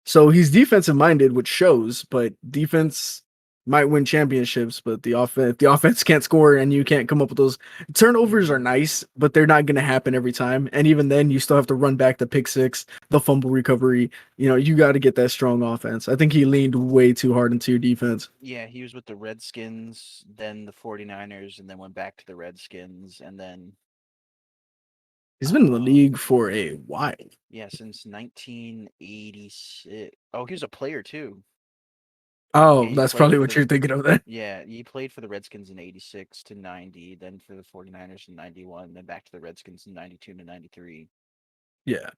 [SPEAKER 1] So he's defensive minded, which shows. But defense might win championships, but the offense can't score, and you can't come up with those turnovers are
[SPEAKER 2] Mm-hmm.
[SPEAKER 1] nice, but they're not going to happen every time. And even then, you still have to run back the pick six, the fumble recovery. You got to get that strong offense. I think he leaned way too hard into your defense.
[SPEAKER 2] Yeah, he was with the Redskins, then the 49ers, and then went back to the Redskins, and then
[SPEAKER 1] He's been in the
[SPEAKER 2] um
[SPEAKER 1] league for a while.
[SPEAKER 2] yeah, since 1986. Oh, he was a player too. Yeah,
[SPEAKER 1] Oh,
[SPEAKER 2] he
[SPEAKER 1] that's
[SPEAKER 2] played
[SPEAKER 1] probably
[SPEAKER 2] for
[SPEAKER 1] what
[SPEAKER 2] the
[SPEAKER 1] you're thinking of then.
[SPEAKER 2] yeah, he played for the Redskins in 86 to 90, then for the 49ers in 91, then back to the Redskins in 92 to 93.
[SPEAKER 1] Yeah.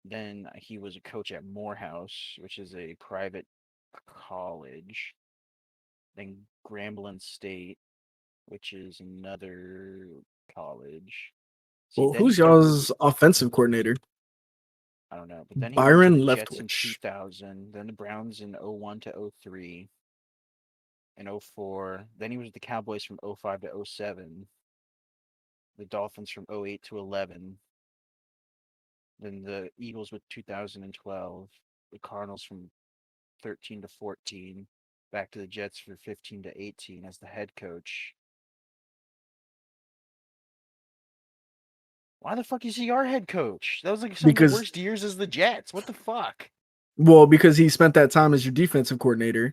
[SPEAKER 2] Then he was a coach at Morehouse, which is a private college. Then Grambling State, which is another college. See,
[SPEAKER 1] Well,
[SPEAKER 2] then he
[SPEAKER 1] who's
[SPEAKER 2] jumped.
[SPEAKER 1] y'all's offensive coordinator?
[SPEAKER 2] I don't know, but then he went to
[SPEAKER 1] Byron
[SPEAKER 2] the Jets in
[SPEAKER 1] Leftwich.
[SPEAKER 2] 2000, then the Browns in 01 to 03 and 04. Then he was with the Cowboys from 05 to 07, the Dolphins from 08 to 11, then the Eagles with 2012, the Cardinals from 13 to 14, back to the Jets for 15 to 18 as the head coach. Why the fuck is he our head coach? That was like some of the
[SPEAKER 1] Because
[SPEAKER 2] worst years as the Jets. What the fuck?
[SPEAKER 1] because he spent that time as your defensive coordinator.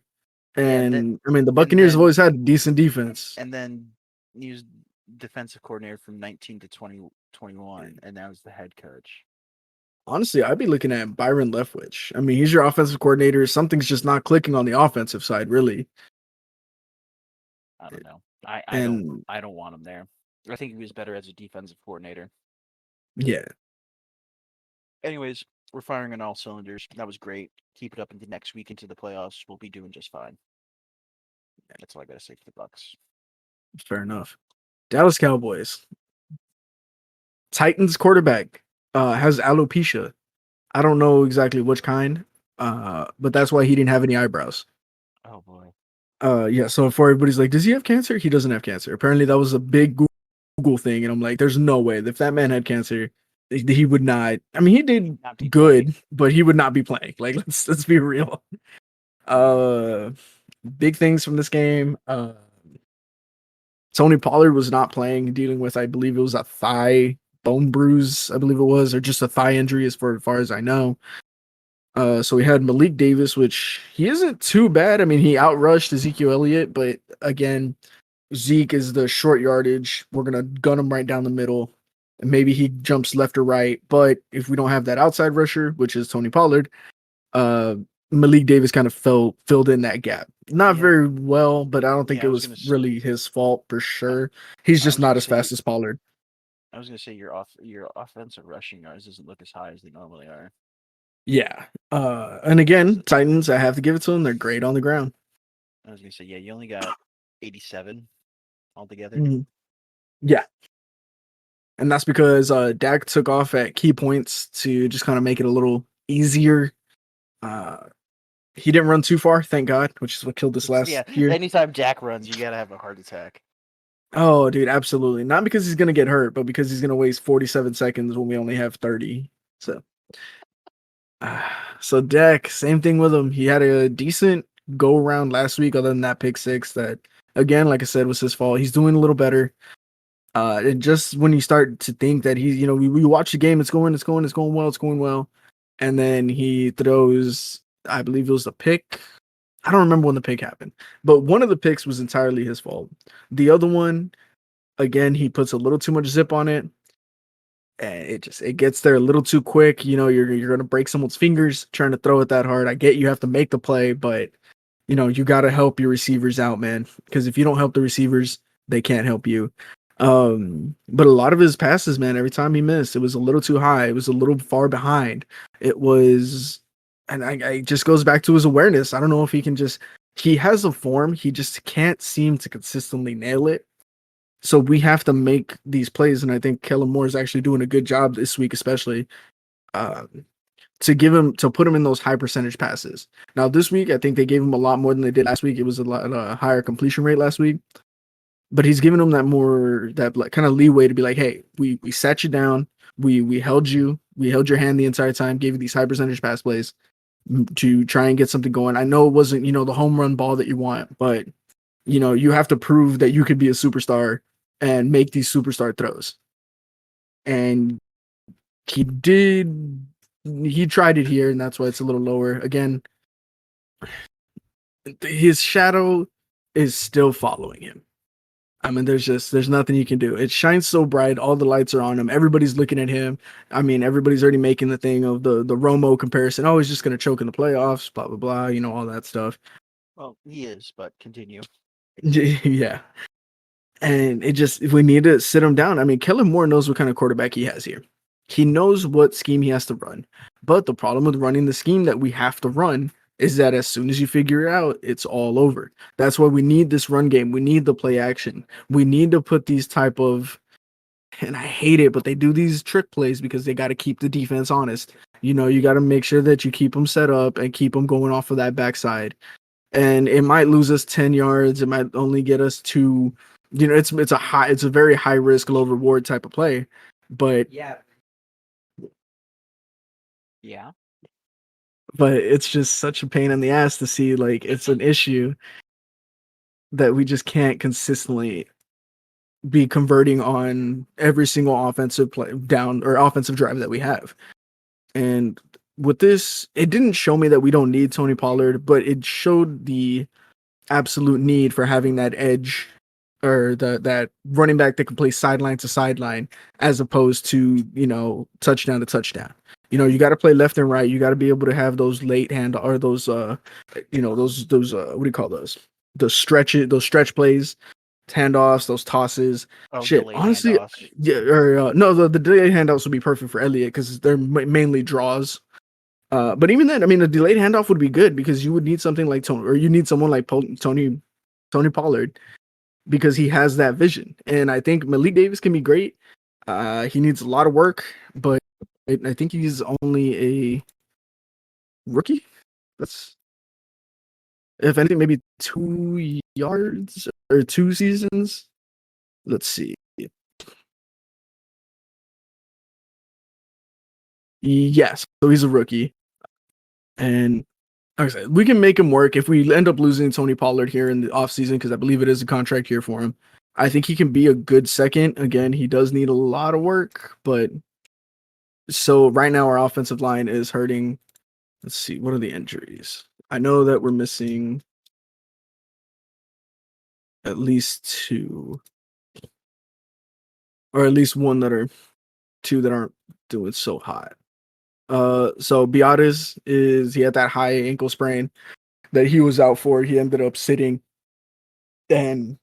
[SPEAKER 2] Yeah,
[SPEAKER 1] And I mean the
[SPEAKER 2] and
[SPEAKER 1] Buccaneers have
[SPEAKER 2] then
[SPEAKER 1] always had decent defense.
[SPEAKER 2] and then he was defensive coordinator from 19 to 2021, and now he's the head coach.
[SPEAKER 1] Honestly, I'd be looking at Byron Leftwich. I mean, he's your offensive coordinator. Something's just not clicking on the offensive side, really.
[SPEAKER 2] I don't know. I
[SPEAKER 1] And
[SPEAKER 2] I don't want him there. I think he was better as a defensive coordinator.
[SPEAKER 1] yeah,
[SPEAKER 2] Anyways, we're firing on all cylinders. That was great. Keep it up into next week into the playoffs. We'll be doing just fine. That's all I gotta say for the Bucs.
[SPEAKER 1] fair enough. Dallas Cowboys. Titans quarterback has alopecia. I don't know exactly which kind, but that's why he didn't have any eyebrows.
[SPEAKER 2] Oh boy.
[SPEAKER 1] Yeah, so for everybody's like, does he have cancer? He doesn't have cancer. Apparently, that was a big Google thing, and I'm like, there's no way. If that man had cancer, he would not. I mean, he did
[SPEAKER 2] Not be
[SPEAKER 1] good,
[SPEAKER 2] playing.
[SPEAKER 1] but he would not be playing. Like, let's be real. Uh, Big things from this game. Tony Pollard was not playing, dealing with, I believe it was a thigh bone bruise, I believe it was, or just a thigh injury, as far as I know. So we had Malik Davis, which he isn't too bad. I mean, he outrushed Ezekiel Elliott, but again, Zeke is the short yardage. We're gonna gun him right down the middle, and maybe he jumps left or right. But if we don't have that outside rusher, which is Tony Pollard, uh, Malik Davis kind of filled in that gap. Not
[SPEAKER 2] Yeah,
[SPEAKER 1] very well, but I don't think
[SPEAKER 2] yeah.
[SPEAKER 1] it was really his fault for
[SPEAKER 2] I,
[SPEAKER 1] sure. He's
[SPEAKER 2] I
[SPEAKER 1] just
[SPEAKER 2] was gonna
[SPEAKER 1] not as
[SPEAKER 2] say,
[SPEAKER 1] fast as Pollard.
[SPEAKER 2] your offensive rushing yards doesn't look as high as they normally are.
[SPEAKER 1] Yeah. And again, Titans, I have to give it to them. They're great on the ground.
[SPEAKER 2] I was gonna say, yeah, you only got 87 altogether.
[SPEAKER 1] Mhm. Yeah. And that's because Dak took off at key points to just kind of make it a little easier. Uh, he didn't run too far, thank God, which is what killed this
[SPEAKER 2] Yeah,
[SPEAKER 1] last year.
[SPEAKER 2] anytime Dak runs, you gotta have a heart attack.
[SPEAKER 1] Oh, dude, absolutely. Not because he's gonna get hurt, but because he's gonna waste 47 seconds when we only have 30. So, so Dak, same thing with him. He had a decent go around last week, other than that pick six that, again, like I said, was his fault. He's doing a little better. And just when you start to think that he's, we watch the game, it's going well, it's going well, and then he throws, I believe it was a pick. I don't remember when the pick happened, but one of the picks was entirely his fault. The other one, again, he puts a little too much zip on it, and it gets there a little too quick. You're gonna break someone's fingers trying to throw it that hard. I get you have to make the play, but you got to help your receivers out, man. Because if you don't help the receivers, they can't help you. But a lot of his passes, man, every time he missed, it was a little too high. It was a little far behind. It was, and I just goes back to his awareness. I don't know if he has a form, he just can't seem to consistently nail it. So we have to make these plays, and I think Kellen Moore is actually doing a good job this week, especially. Um, to put him in those high percentage passes. Now this week, I think they gave him a lot more than they did last week. It was a lot higher completion rate last week, but he's giving him that like kind of leeway to be like, hey, we sat you down, we held your hand the entire time, gave you these high percentage pass plays to try and get something going. I know it wasn't the home run ball that you want, but you have to prove that you could be a superstar and make these superstar throws. And he did. He tried it here, and that's why it's a little lower. Again, his shadow is still following him. I mean, there's nothing you can do. It shines so bright, all the lights are on him. Everybody's looking at him. I mean, everybody's already making the thing of the Romo comparison. Oh, he's just gonna choke in the playoffs, blah blah blah. All that stuff.
[SPEAKER 2] Well, he is, but continue.
[SPEAKER 1] Yeah. And we need to sit him down. I mean, Kellen Moore knows what kind of quarterback he has here. He knows what scheme he has to run. But the problem with running the scheme that we have to run is that as soon as you figure it out, it's all over. That's why we need this run game. We need the play action. We need to put these type of, and I hate it, but they do these trick plays because they got to keep the defense honest. You got to make sure that you keep them set up and keep them going off of that backside. And it might lose us 10 yards. It might only get us to, it's a very high risk, low reward type of play. But
[SPEAKER 2] yeah.
[SPEAKER 1] But it's just such a pain in the ass to see, like, it's an issue that we just can't consistently be converting on every single offensive play down or offensive drive that we have. And with this, it didn't show me that we don't need Tony Pollard, but it showed the absolute need for having that edge or that running back that can play sideline to sideline as opposed to, touchdown to touchdown. You got to play left and right. You got to be able to have those late hand or those those what do you call those? Those stretch plays, handoffs, those tosses. Shit, honestly, handoffs. Yeah, or no, the delayed handoffs would be perfect for Elliott because they're mainly draws. But even then, I mean, a delayed handoff would be good because you would need something like Tony, or you need someone like Tony Pollard because he has that vision. And I think Malik Davis can be great. He needs a lot of work, but I think he's only a rookie. That's, if anything, maybe 2 yards or 2 seasons. Let's see. Yes, so he's a rookie. And like I said, we can make him work if we end up losing Tony Pollard here in the offseason, because I believe it is a contract here for him. I think he can be a good second. Again, he does need a lot of work, but so right now our offensive line is hurting. Let's see, what are the injuries? I know that we're missing at least 2, or at least two that aren't doing so hot. So Biadasz he had that high ankle sprain that he was out for. He ended up sitting, and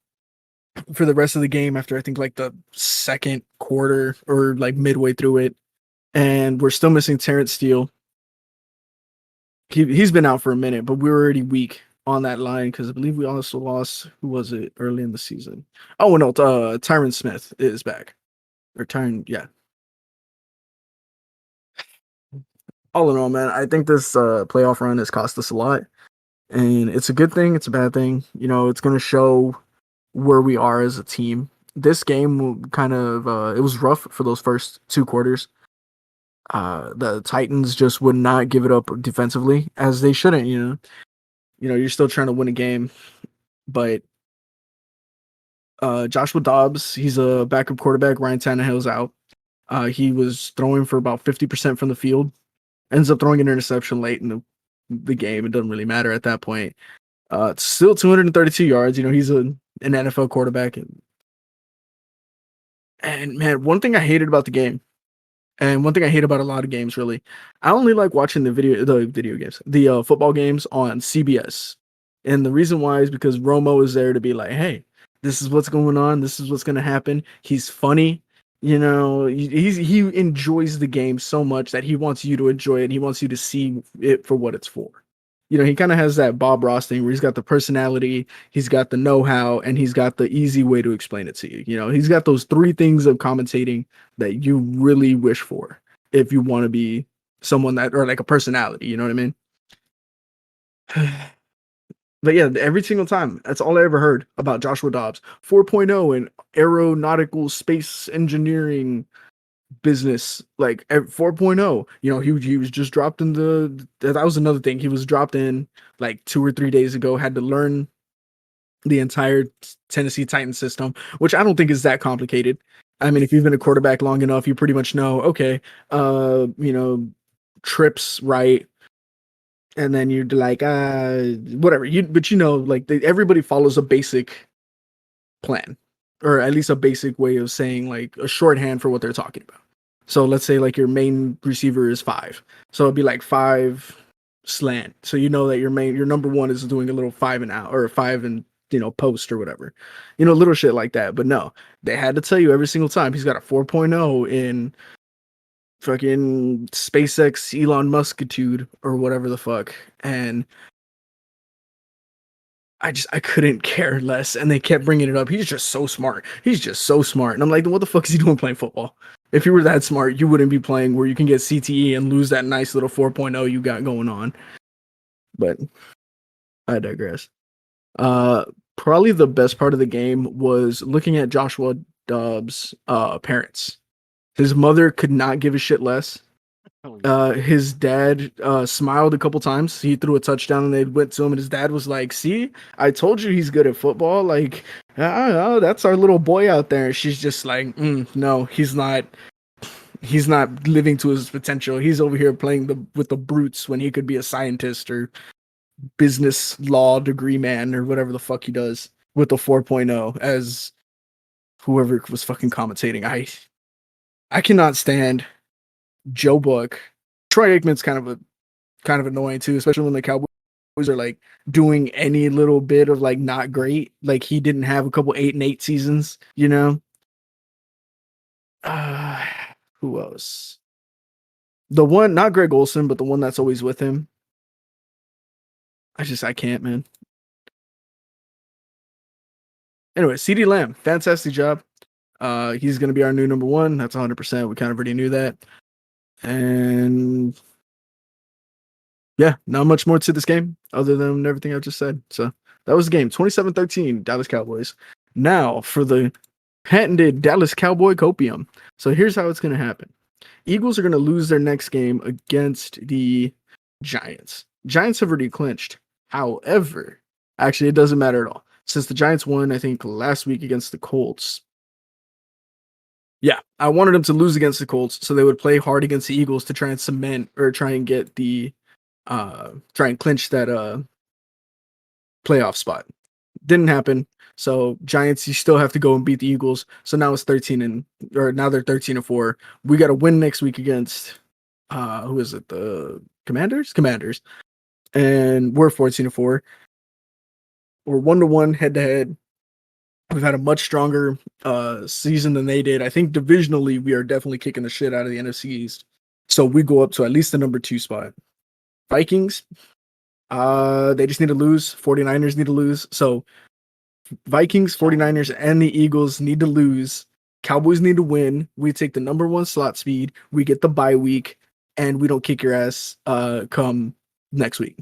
[SPEAKER 1] for the rest of the game, after I think like the second quarter or like midway through it, and we're still missing Terrence Steele. He's been out for a minute, but we were already weak on that line because I believe we also lost, who was it early in the season? Oh no, Tyron Smith is back. Or Tyron, yeah. All in all, man, I think this playoff run has cost us a lot. And it's a good thing, it's a bad thing. It's going to show where we are as a team. this game kind of it was rough for those first 2 quarters. The Titans just would not give it up defensively, as they shouldn't. You're still trying to win a game, but Joshua Dobbs, he's a backup quarterback. Ryan Tannehill's out. He was throwing for about 50% from the field. Ends up throwing an interception late in the game. It doesn't really matter at that point. It's still 232 yards. He's an NFL quarterback. And man, one thing I hated about the game, and one thing I hate about a lot of games, really, I only like watching the video games, the football games on CBS. And the reason why is because Romo is there to be like, hey, this is what's going on. This is what's going to happen. He's funny. He enjoys the game so much that he wants you to enjoy it. He wants you to see it for what it's for. He kind of has that Bob Ross thing where he's got the personality, he's got the know-how, and he's got the easy way to explain it to you. He's got those 3 things of commentating that you really wish for if you want to be someone that, or like a personality, you know what I mean? But yeah, every single time, that's all I ever heard about Joshua Dobbs. 4.0 in aeronautical space engineering business, like at 4.0. He was just dropped in that was another thing. He was dropped in like 2 or 3 days ago, had to learn the entire Tennessee Titans system, which I don't think is that complicated. I mean, if you've been a quarterback long enough, you pretty much know, okay, trips right, and then you're like, whatever. But like everybody follows a basic plan, or at least a basic way of saying like a shorthand for what they're talking about. So let's say like your main receiver is 5, so it'd be like 5 slant. So that your number 1 is doing a little 5 and out, or 5 and post or whatever, little shit like that. But no, they had to tell you every single time he's got a 4.0 in fucking SpaceX Elon Muskitude or whatever the fuck. And I couldn't care less. And they kept bringing it up. He's just so smart. He's just so smart. And I'm like, what the fuck is he doing playing football? If you were that smart, you wouldn't be playing where you can get CTE and lose that nice little 4.0 you got going on. But I digress. Probably the best part of the game was looking at Joshua Dobbs' parents. His mother could not give a shit less. His dad smiled a couple times. He threw a touchdown and they went to him, and his dad was like, see, I told you he's good at football. Like, oh, that's our little boy out there. She's just like, no, he's not living to his potential. He's over here playing with the brutes when he could be a scientist or business law degree man or whatever the fuck he does with the 4.0 as whoever was fucking commentating. I cannot stand Joe Buck. Troy Aikman's kind of annoying too, especially when the Cowboys are like doing any little bit of like not great. Like he didn't have a couple 8-8 seasons, Who else? The one, not Greg Olson, but the one that's always with him. I can't, man. Anyway, CeeDee Lamb, fantastic job. He's going to be our new number 1. That's 100%. We kind of already knew that. And yeah, not much more to this game other than everything I've just said. So that was the game. 27-13, Dallas Cowboys. Now for the patented Dallas Cowboy copium. So here's how it's going to happen. Eagles are going to lose their next game against the Giants. Giants have already clinched. However, actually, it doesn't matter at all. Since the Giants won, I think, last week against the Colts. Yeah, I wanted them to lose against the Colts so they would play hard against the Eagles to try and cement or try and get the try and clinch that playoff spot. Didn't happen. So Giants, you still have to go and beat the Eagles. So now it's now they're 13-4. We got to win next week against who is it? The Commanders? Commanders. And we're 14-4. We're 1-1 head-to-head. We've had a much stronger season than they did. I think divisionally, we are definitely kicking the shit out of the NFC East. So we go up to at least the number 2 spot. Vikings, they just need to lose. 49ers need to lose. So Vikings, 49ers, and the Eagles need to lose. Cowboys need to win. We take the number 1 slot speed. We get the bye week, and we don't kick your ass come next week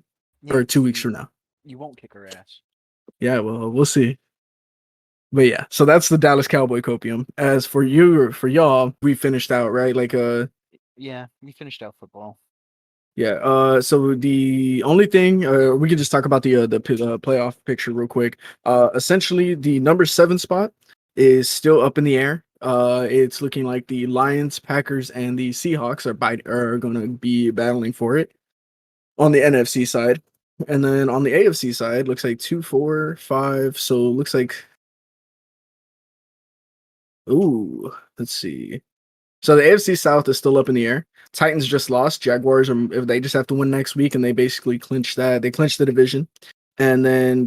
[SPEAKER 1] or 2 weeks from now.
[SPEAKER 2] You won't kick our ass.
[SPEAKER 1] Yeah, well, we'll see. But yeah, so that's the Dallas Cowboy copium. As for you or for y'all, we finished out, right? Like
[SPEAKER 2] Yeah, we finished out football.
[SPEAKER 1] yeah, so the only thing we could just talk about the playoff picture real quick. Essentially the number 7 spot is still up in the air. It's looking like the Lions, Packers, and the Seahawks are going to be battling for it on the NFC side. And then on the AFC side, looks like 2, 4, 5. So looks like, ooh, let's see. So the AFC South is still up in the air. Titans just lost. Jaguars are if they just have to win next week and they basically clinch that. They clinch the division. And then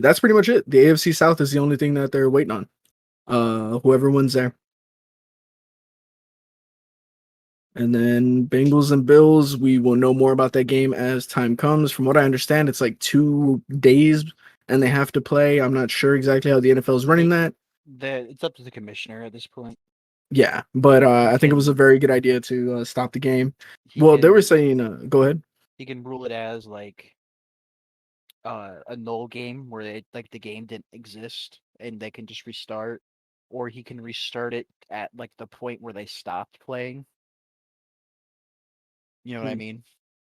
[SPEAKER 1] that's pretty much it. The AFC South is the only thing that they're waiting on. Whoever wins there. And then Bengals and Bills, we will know more about that game as time comes. From what I understand, it's like 2 days and they have to play. I'm not sure exactly how the NFL is running that.
[SPEAKER 2] It's up to the commissioner at this point.
[SPEAKER 1] Yeah, but I think it was a
[SPEAKER 2] can
[SPEAKER 1] very good idea to stop the game.
[SPEAKER 2] he
[SPEAKER 1] Well, they were
[SPEAKER 2] can
[SPEAKER 1] saying, go ahead.
[SPEAKER 2] he can rule it as like a null game where like the game didn't exist and they can just restart, or he can restart it at like the point where they stopped playing. You know what I
[SPEAKER 1] Hmm.
[SPEAKER 2] mean?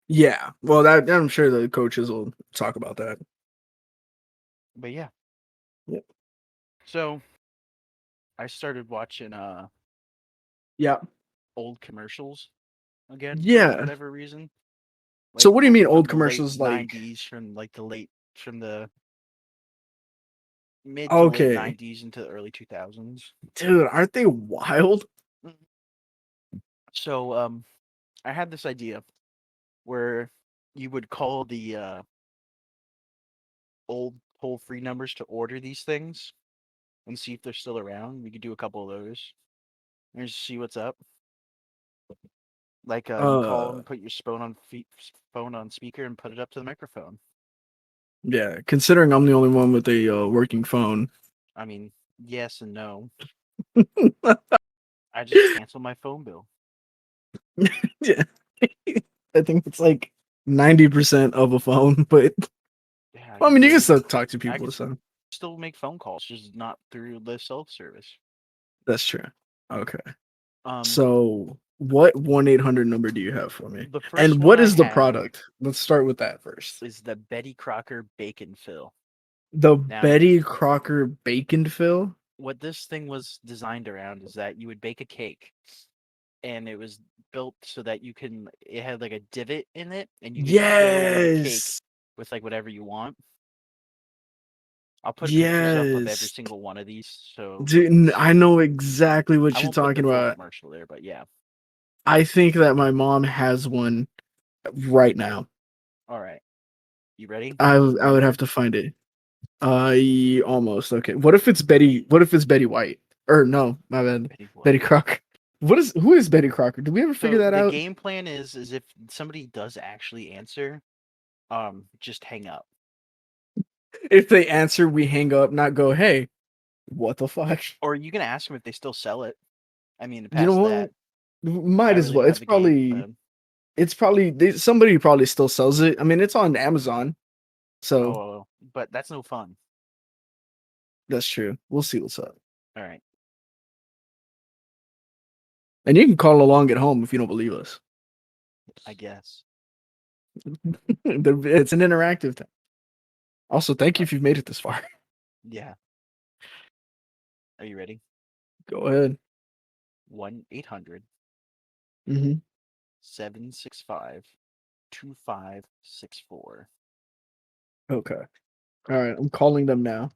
[SPEAKER 1] Yeah, well, that I'm sure the coaches will talk about that.
[SPEAKER 2] But yeah,
[SPEAKER 1] Yep.
[SPEAKER 2] so I started watching
[SPEAKER 1] Yeah.
[SPEAKER 2] old commercials again for
[SPEAKER 1] Yeah.
[SPEAKER 2] whatever reason.
[SPEAKER 1] So
[SPEAKER 2] Like
[SPEAKER 1] what do you mean
[SPEAKER 2] from
[SPEAKER 1] old
[SPEAKER 2] the late
[SPEAKER 1] commercials like
[SPEAKER 2] 90s, from the mid to late
[SPEAKER 1] okay.
[SPEAKER 2] 90s into the early 2000s.
[SPEAKER 1] Dude, aren't they wild?
[SPEAKER 2] So I had this idea where you would call the old toll-free numbers to order these things and see if they're still around. We could do a couple of those and just see what's up. Like you call
[SPEAKER 1] Uh
[SPEAKER 2] and put your phone on speaker and put it up to the microphone.
[SPEAKER 1] yeah, considering I'm the only one with a working phone.
[SPEAKER 2] I mean, yes and no. I just cancel my phone bill.
[SPEAKER 1] Yeah. I think it's like 90% of a phone, but
[SPEAKER 2] Yeah,
[SPEAKER 1] well, I mean you can still talk to
[SPEAKER 2] I
[SPEAKER 1] people,
[SPEAKER 2] could
[SPEAKER 1] so
[SPEAKER 2] still make phone calls, just not through the self service.
[SPEAKER 1] that's true. Okay.
[SPEAKER 2] Um,
[SPEAKER 1] So what 1-800 number do you have for me?
[SPEAKER 2] the first
[SPEAKER 1] And
[SPEAKER 2] one
[SPEAKER 1] what
[SPEAKER 2] I
[SPEAKER 1] is the
[SPEAKER 2] have
[SPEAKER 1] product? Let's start with that first.
[SPEAKER 2] is the Betty Crocker bacon fill.
[SPEAKER 1] The
[SPEAKER 2] Now,
[SPEAKER 1] Betty Crocker bacon fill?
[SPEAKER 2] what this thing was designed around is that you would bake a cake, and it was built so that it had like a divot in it, and you could fill the cake
[SPEAKER 1] Yes.
[SPEAKER 2] with like whatever you want. I'll put pictures up of every
[SPEAKER 1] Yes.
[SPEAKER 2] single one of these, so
[SPEAKER 1] Dude,
[SPEAKER 2] you can
[SPEAKER 1] I
[SPEAKER 2] see.
[SPEAKER 1] know exactly
[SPEAKER 2] I
[SPEAKER 1] what you're
[SPEAKER 2] won't put the
[SPEAKER 1] talking
[SPEAKER 2] full
[SPEAKER 1] about.
[SPEAKER 2] commercial there, but yeah.
[SPEAKER 1] I think that my mom has one right now.
[SPEAKER 2] All right, you ready? The
[SPEAKER 1] I would have
[SPEAKER 2] number?
[SPEAKER 1] to find it. Almost okay. What if it's Betty White? Or no, my bad.
[SPEAKER 2] Betty
[SPEAKER 1] Betty
[SPEAKER 2] White.
[SPEAKER 1] Crocker. Who is Betty Crocker? Did we ever figure
[SPEAKER 2] So
[SPEAKER 1] that
[SPEAKER 2] the
[SPEAKER 1] out?
[SPEAKER 2] game plan is if somebody does actually answer, just hang up.
[SPEAKER 1] If they answer, we hang up, not go, hey, what the fuck?
[SPEAKER 2] Or you can ask them if they still sell it. I mean,
[SPEAKER 1] You know
[SPEAKER 2] past that,
[SPEAKER 1] what? Might
[SPEAKER 2] I
[SPEAKER 1] as
[SPEAKER 2] really
[SPEAKER 1] well.
[SPEAKER 2] don't have the game plan.
[SPEAKER 1] Somebody probably still sells it. I mean, it's on Amazon, so
[SPEAKER 2] Oh, but that's no fun.
[SPEAKER 1] that's true. We'll see what's up.
[SPEAKER 2] All right,
[SPEAKER 1] And you can call along at home if you don't believe us.
[SPEAKER 2] I guess.
[SPEAKER 1] It's an interactive thing. Also, thank you
[SPEAKER 2] Uh,
[SPEAKER 1] if you've made it this far.
[SPEAKER 2] yeah. Are you ready?
[SPEAKER 1] Go ahead.
[SPEAKER 2] 1-800
[SPEAKER 1] Hmm.
[SPEAKER 2] 765 2564.
[SPEAKER 1] Okay. All right. I'm calling them now.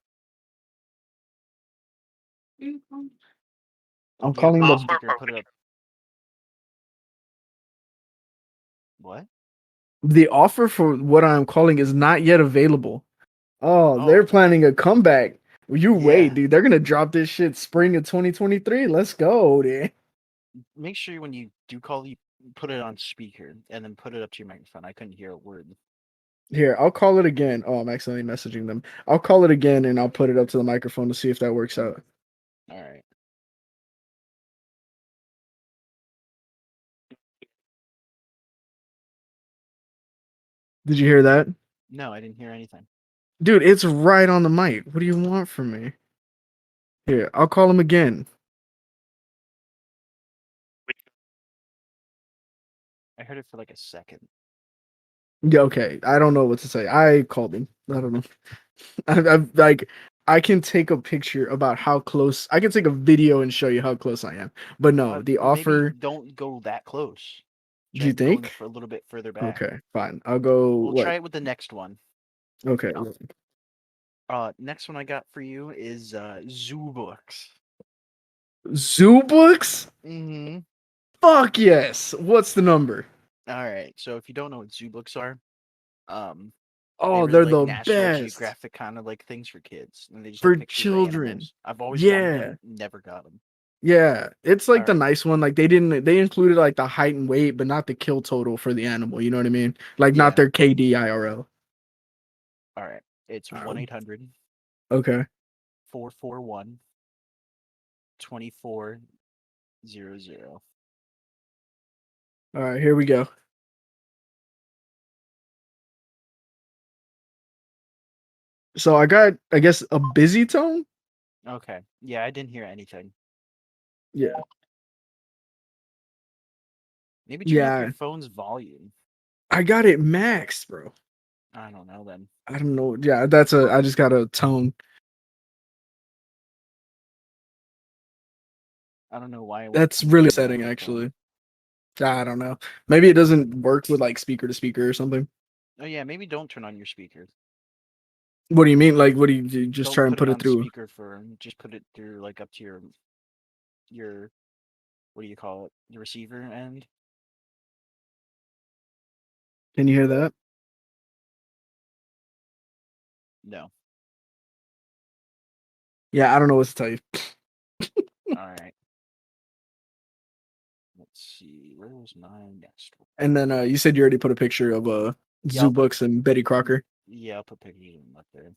[SPEAKER 1] I'm
[SPEAKER 2] You gotta
[SPEAKER 1] calling
[SPEAKER 2] put it on
[SPEAKER 1] the
[SPEAKER 2] speaker and put it up. What?
[SPEAKER 1] the offer for what I'm calling is not yet available. Oh, they're
[SPEAKER 2] Oh,
[SPEAKER 1] planning a comeback. You wait,
[SPEAKER 2] yeah.
[SPEAKER 1] dude. They're gonna drop this shit spring of 2023. Let's go, dude.
[SPEAKER 2] Make sure when you do call, you put it on speaker and then put it up to your microphone. I couldn't hear a word.
[SPEAKER 1] Here, I'll call it again. Oh, I'm accidentally messaging them. I'll call it again and I'll put it up to the microphone to see if that works out.
[SPEAKER 2] All right.
[SPEAKER 1] Did you hear that?
[SPEAKER 2] No, I didn't hear anything.
[SPEAKER 1] Dude, it's right on the mic. What do you want from me? Here, I'll call him again.
[SPEAKER 2] I heard it for like a second.
[SPEAKER 1] Yeah, okay. I don't know what to say. I called him. I don't know. I've like I can take a picture about how close. I can take a video and show you how close I am. But no, the
[SPEAKER 2] Maybe
[SPEAKER 1] offer.
[SPEAKER 2] don't go that close.
[SPEAKER 1] Do you
[SPEAKER 2] Try going
[SPEAKER 1] think?
[SPEAKER 2] for a little bit further back.
[SPEAKER 1] Okay, fine. I'll go.
[SPEAKER 2] We'll
[SPEAKER 1] What?
[SPEAKER 2] try it with the next one.
[SPEAKER 1] Okay.
[SPEAKER 2] Next one I got for you is Zoo Books.
[SPEAKER 1] Zoo books?
[SPEAKER 2] Mm-hmm.
[SPEAKER 1] Fuck yes. What's the number?
[SPEAKER 2] All right. So if you don't know what Zoo Books are, um, they
[SPEAKER 1] Oh,
[SPEAKER 2] really
[SPEAKER 1] they're
[SPEAKER 2] like
[SPEAKER 1] the
[SPEAKER 2] National
[SPEAKER 1] best
[SPEAKER 2] Geographic kind of like things for kids, and they just have
[SPEAKER 1] for
[SPEAKER 2] pictures of
[SPEAKER 1] children.
[SPEAKER 2] animals. I've always wanted
[SPEAKER 1] Yeah.
[SPEAKER 2] them, never got them.
[SPEAKER 1] Yeah, it's
[SPEAKER 2] All
[SPEAKER 1] like the
[SPEAKER 2] right.
[SPEAKER 1] nice one. Like they included like the height and weight, but not the kill total for the animal. You know what I mean? Like not
[SPEAKER 2] Yeah.
[SPEAKER 1] their KD IRL.
[SPEAKER 2] All right. It's
[SPEAKER 1] Um,
[SPEAKER 2] 1-800
[SPEAKER 1] okay.
[SPEAKER 2] 441 2400.
[SPEAKER 1] All right, here we go. So I got, I guess, a busy tone.
[SPEAKER 2] Okay. Yeah, I didn't hear anything.
[SPEAKER 1] Yeah,
[SPEAKER 2] Maybe turn up your
[SPEAKER 1] yeah.
[SPEAKER 2] phone's volume.
[SPEAKER 1] I got it maxed, bro.
[SPEAKER 2] I don't know then.
[SPEAKER 1] I don't know. Yeah, that's a. I just got a tone.
[SPEAKER 2] I don't know why it won't
[SPEAKER 1] That's
[SPEAKER 2] come through
[SPEAKER 1] really
[SPEAKER 2] your
[SPEAKER 1] setting,
[SPEAKER 2] microphone.
[SPEAKER 1] actually. I don't know. Maybe it doesn't work with like speaker to speaker or something.
[SPEAKER 2] Oh yeah, maybe don't turn on your speaker.
[SPEAKER 1] What do you mean? Like, what do you just
[SPEAKER 2] Don't
[SPEAKER 1] try and
[SPEAKER 2] put it
[SPEAKER 1] put it
[SPEAKER 2] on
[SPEAKER 1] through?
[SPEAKER 2] speaker for just put it through like up to your what do you call it? The receiver end?
[SPEAKER 1] Can you hear that?
[SPEAKER 2] No.
[SPEAKER 1] Yeah, I don't know what to tell you.
[SPEAKER 2] All right. Let's see. Where was my next one?
[SPEAKER 1] And then you said you already put a picture of
[SPEAKER 2] Yeah,
[SPEAKER 1] Zoo Books and Betty Crocker.
[SPEAKER 2] yeah, I'll put pictures of them up there.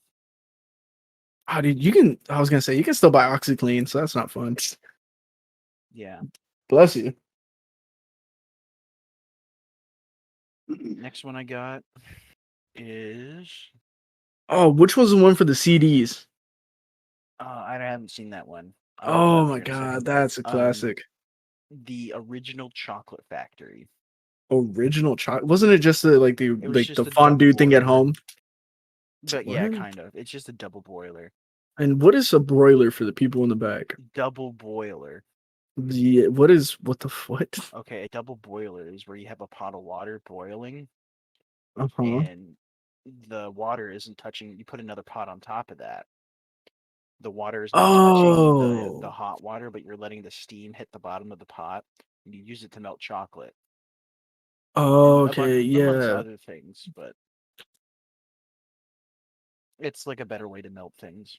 [SPEAKER 1] Oh, dude, you can. I was gonna say you can still buy OxyClean, so that's not fun.
[SPEAKER 2] Yeah.
[SPEAKER 1] Bless you.
[SPEAKER 2] Next one I got is
[SPEAKER 1] Oh, which was the one for the CDs?
[SPEAKER 2] I haven't seen that one. I don't know what
[SPEAKER 1] Oh
[SPEAKER 2] I'm
[SPEAKER 1] my
[SPEAKER 2] trying to say.
[SPEAKER 1] god, that's a
[SPEAKER 2] Um,
[SPEAKER 1] classic.
[SPEAKER 2] the original chocolate factory.
[SPEAKER 1] Original chocolate. Wasn't it just the
[SPEAKER 2] It was
[SPEAKER 1] the
[SPEAKER 2] just a double
[SPEAKER 1] fondue thing at
[SPEAKER 2] boiler.
[SPEAKER 1] home?
[SPEAKER 2] But yeah,
[SPEAKER 1] What?
[SPEAKER 2] kind of. It's just a double boiler.
[SPEAKER 1] And what is a broiler for the people in the back?
[SPEAKER 2] Double boiler.
[SPEAKER 1] What is what the what?
[SPEAKER 2] Okay, a double boiler is where you have a pot of water boiling
[SPEAKER 1] Uh-huh.
[SPEAKER 2] and the water isn't touching, you put another pot on top of that. The water is not touching the
[SPEAKER 1] Oh.
[SPEAKER 2] hot water, but you're letting the steam hit the bottom of the pot and you use it to melt chocolate
[SPEAKER 1] Oh,
[SPEAKER 2] and
[SPEAKER 1] okay,
[SPEAKER 2] amongst
[SPEAKER 1] yeah.
[SPEAKER 2] other things, but it's like a better way to melt things.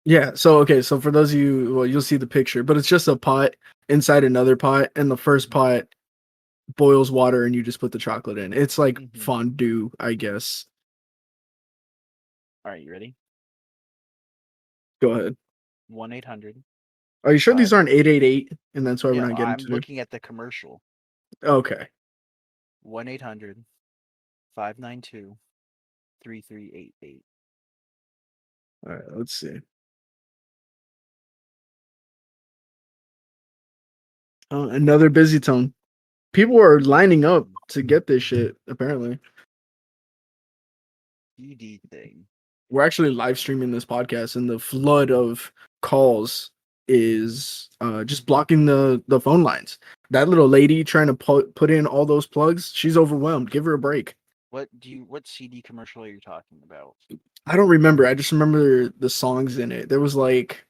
[SPEAKER 1] Yeah, so okay, so for those of you, well, you'll see the picture, but it's just a pot inside another pot, and the first
[SPEAKER 2] Mhm,
[SPEAKER 1] pot boils water and you just put the chocolate in. It's like
[SPEAKER 2] mhm.
[SPEAKER 1] fondue, I guess.
[SPEAKER 2] All right, you ready?
[SPEAKER 1] Go ahead.
[SPEAKER 2] 1-800
[SPEAKER 1] Are you sure these
[SPEAKER 2] 5.
[SPEAKER 1] aren't 888 and that's why we're
[SPEAKER 2] Yeah,
[SPEAKER 1] not getting
[SPEAKER 2] I'm
[SPEAKER 1] to?
[SPEAKER 2] looking at the commercial.
[SPEAKER 1] Okay.
[SPEAKER 2] 1-800 592 3388.
[SPEAKER 1] All right, let's see. Another busy tone. People are lining up to get this shit, apparently.
[SPEAKER 2] CD thing.
[SPEAKER 1] We're actually live streaming this podcast and the flood of calls is just blocking the phone lines. That little lady trying to put in all those plugs, she's overwhelmed. Give her a break.
[SPEAKER 2] What CD commercial are you talking about?
[SPEAKER 1] I don't remember. I just remember the songs in it. There was like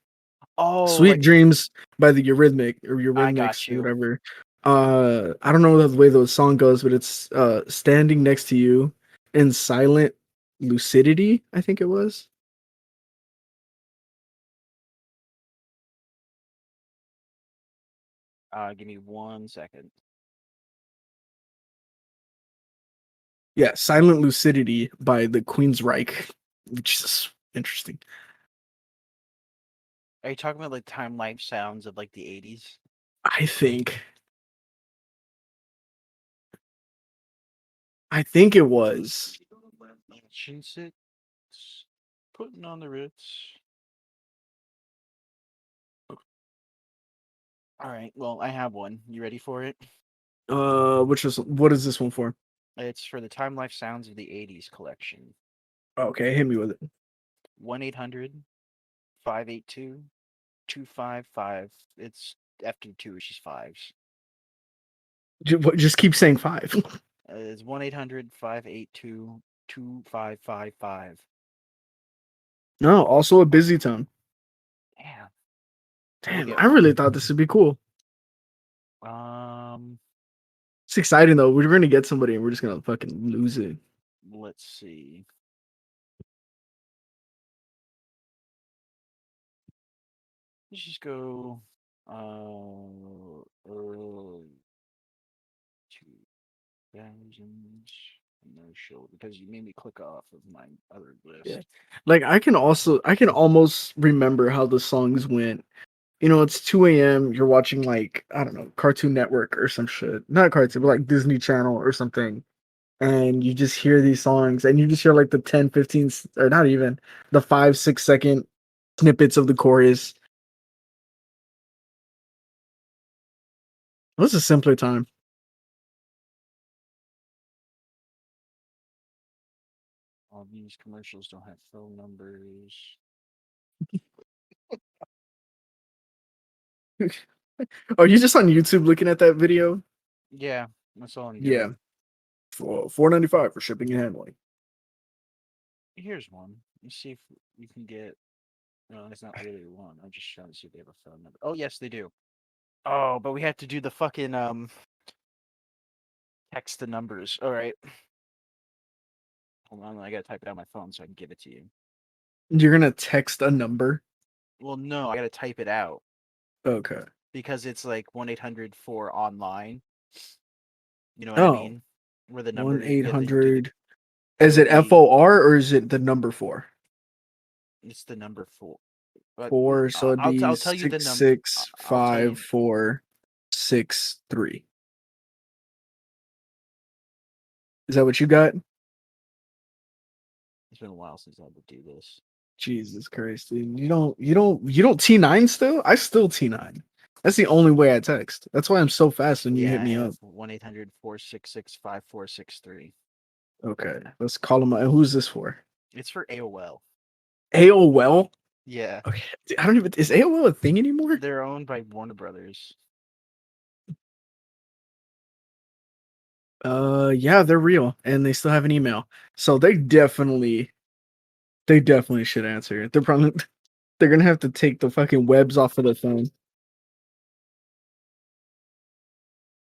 [SPEAKER 2] Oh,
[SPEAKER 1] Sweet
[SPEAKER 2] like
[SPEAKER 1] Dreams by the
[SPEAKER 2] I
[SPEAKER 1] Eurythmics
[SPEAKER 2] got
[SPEAKER 1] or
[SPEAKER 2] you.
[SPEAKER 1] whatever. I don't know the way the song goes, but it's Standing Next to You in Silent Lucidity, I think it was.
[SPEAKER 2] Give me 1 second.
[SPEAKER 1] Yeah, Silent Lucidity by the Queensryche, which is interesting.
[SPEAKER 2] Are you talking about like time life sounds of like the 80s?
[SPEAKER 1] I think it was.
[SPEAKER 2] Ancient Six, putting on the Ritz. All right. Well, I have one. You ready for it?
[SPEAKER 1] What is this one for?
[SPEAKER 2] It's for the Time Life Sounds of the '80s collection.
[SPEAKER 1] Okay, hit me with it.
[SPEAKER 2] 1-800-582-255. It's after two, it's just fives.
[SPEAKER 1] Just keep saying five.
[SPEAKER 2] It's 1-800-582-2555.
[SPEAKER 1] No, also a busy tone.
[SPEAKER 2] Damn. You'll
[SPEAKER 1] Damn,
[SPEAKER 2] get
[SPEAKER 1] I
[SPEAKER 2] one.
[SPEAKER 1] really thought this would be cool.
[SPEAKER 2] Um,
[SPEAKER 1] It's exciting though. We're gonna get somebody and we're just gonna fucking lose it.
[SPEAKER 2] let's see. Let's just go early 2000s. No show because you made me click off of my other
[SPEAKER 1] Yeah.
[SPEAKER 2] list.
[SPEAKER 1] Like I can almost remember how the songs went. It's 2 a.m. You're watching like, I don't know, Cartoon Network or some shit. Not cartoon, but like Disney Channel or something. And you just hear these songs and you just hear like the 10, 15, or not even the 5, 6 second snippets of the chorus. It was a simpler time.
[SPEAKER 2] All these commercials don't have phone numbers.
[SPEAKER 1] Are you just on YouTube looking at that video?
[SPEAKER 2] Yeah, that's all I'm
[SPEAKER 1] Yeah.
[SPEAKER 2] doing.
[SPEAKER 1] For $4.95 for shipping and handling.
[SPEAKER 2] Here's one. Let's see if you can get. No, that's not really one. I'm just trying to see if they have a phone number. Oh, yes, they do. Oh, but we have to do the fucking text the numbers. All right. Hold on, I gotta type it on my phone so I can give it to you.
[SPEAKER 1] You're gonna text a number?
[SPEAKER 2] Well, no, I gotta type it out
[SPEAKER 1] Okay.
[SPEAKER 2] because it's like 1-800 for online. You know what I
[SPEAKER 1] Oh,
[SPEAKER 2] mean? Where the
[SPEAKER 1] one
[SPEAKER 2] number,
[SPEAKER 1] eight
[SPEAKER 2] yeah, they do the.
[SPEAKER 1] hundred. Is
[SPEAKER 2] It'll
[SPEAKER 1] it
[SPEAKER 2] be.
[SPEAKER 1] FOR or is it the number four?
[SPEAKER 2] It's the number four. But
[SPEAKER 1] Four, so it'd be
[SPEAKER 2] I'll tell you the
[SPEAKER 1] six
[SPEAKER 2] number.
[SPEAKER 1] six
[SPEAKER 2] I'll tell
[SPEAKER 1] five
[SPEAKER 2] you.
[SPEAKER 1] 4 6 3. Is that what you got?
[SPEAKER 2] It's been a while since I had to do this.
[SPEAKER 1] Jesus Christ, dude. You don't T9 still? I still T9. That's the only way I text. That's why I'm so fast when you
[SPEAKER 2] Yeah,
[SPEAKER 1] hit
[SPEAKER 2] I
[SPEAKER 1] me
[SPEAKER 2] have
[SPEAKER 1] up.
[SPEAKER 2] 1-800-466-5463.
[SPEAKER 1] Okay, let's call him. Who's this for?
[SPEAKER 2] It's for AOL.
[SPEAKER 1] AOL?
[SPEAKER 2] Yeah,
[SPEAKER 1] Okay. I don't even, is AOL a thing anymore?
[SPEAKER 2] they're owned by Warner Brothers.
[SPEAKER 1] Yeah, they're real and they still have an email. So they definitely should answer. They're probably they're gonna have to take the fucking webs off of the phone.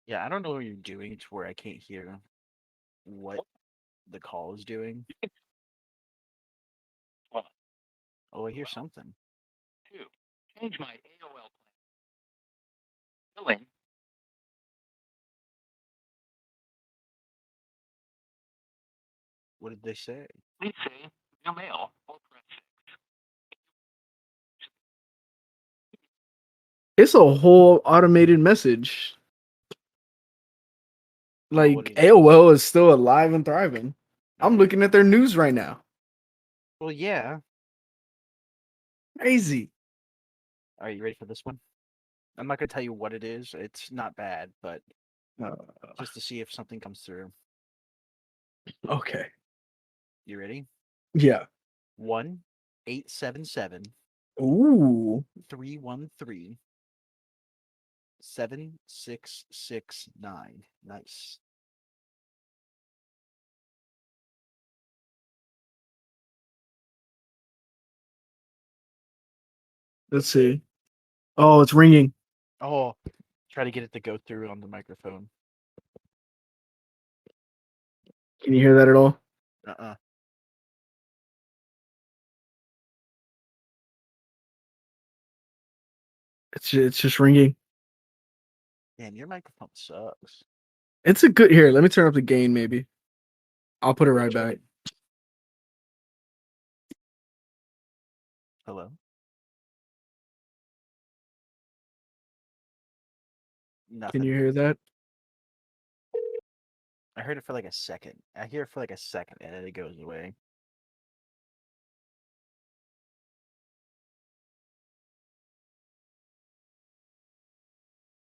[SPEAKER 2] Yeah, I don't know what you're doing to where I can't hear what the call is doing.
[SPEAKER 3] One,
[SPEAKER 2] Oh, I hear
[SPEAKER 3] hello?
[SPEAKER 2] something.
[SPEAKER 3] Two, change my AOL billing.
[SPEAKER 2] What did they say?
[SPEAKER 3] Please say your mail or press
[SPEAKER 1] It's a whole automated message.
[SPEAKER 2] Oh, what
[SPEAKER 1] Like
[SPEAKER 2] is this?
[SPEAKER 1] AOL is still alive and thriving.
[SPEAKER 2] All
[SPEAKER 1] I'm
[SPEAKER 2] right.
[SPEAKER 1] looking at their news right now.
[SPEAKER 2] Well, yeah.
[SPEAKER 1] Crazy.
[SPEAKER 2] Are you ready for this one? I'm not gonna tell you what it is. It's not bad, but
[SPEAKER 1] Uh,
[SPEAKER 2] just to see if something comes through.
[SPEAKER 1] okay.
[SPEAKER 2] You ready?
[SPEAKER 1] Yeah.
[SPEAKER 2] 1-877
[SPEAKER 1] Ooh.
[SPEAKER 2] 313 7669. Nice.
[SPEAKER 1] Let's see. Oh, it's ringing.
[SPEAKER 2] Oh, try to get it to go through on the microphone.
[SPEAKER 1] Can you hear that at all?
[SPEAKER 2] Uh-uh.
[SPEAKER 1] It's just ringing.
[SPEAKER 2] Man, your microphone sucks.
[SPEAKER 1] It's a good here. Let me turn up the gain maybe. I'll put it right back.
[SPEAKER 2] Hello?
[SPEAKER 1] Can you
[SPEAKER 2] Nothing.
[SPEAKER 1] hear that?
[SPEAKER 2] I heard it for like a second. I hear it for like a second and then it goes away.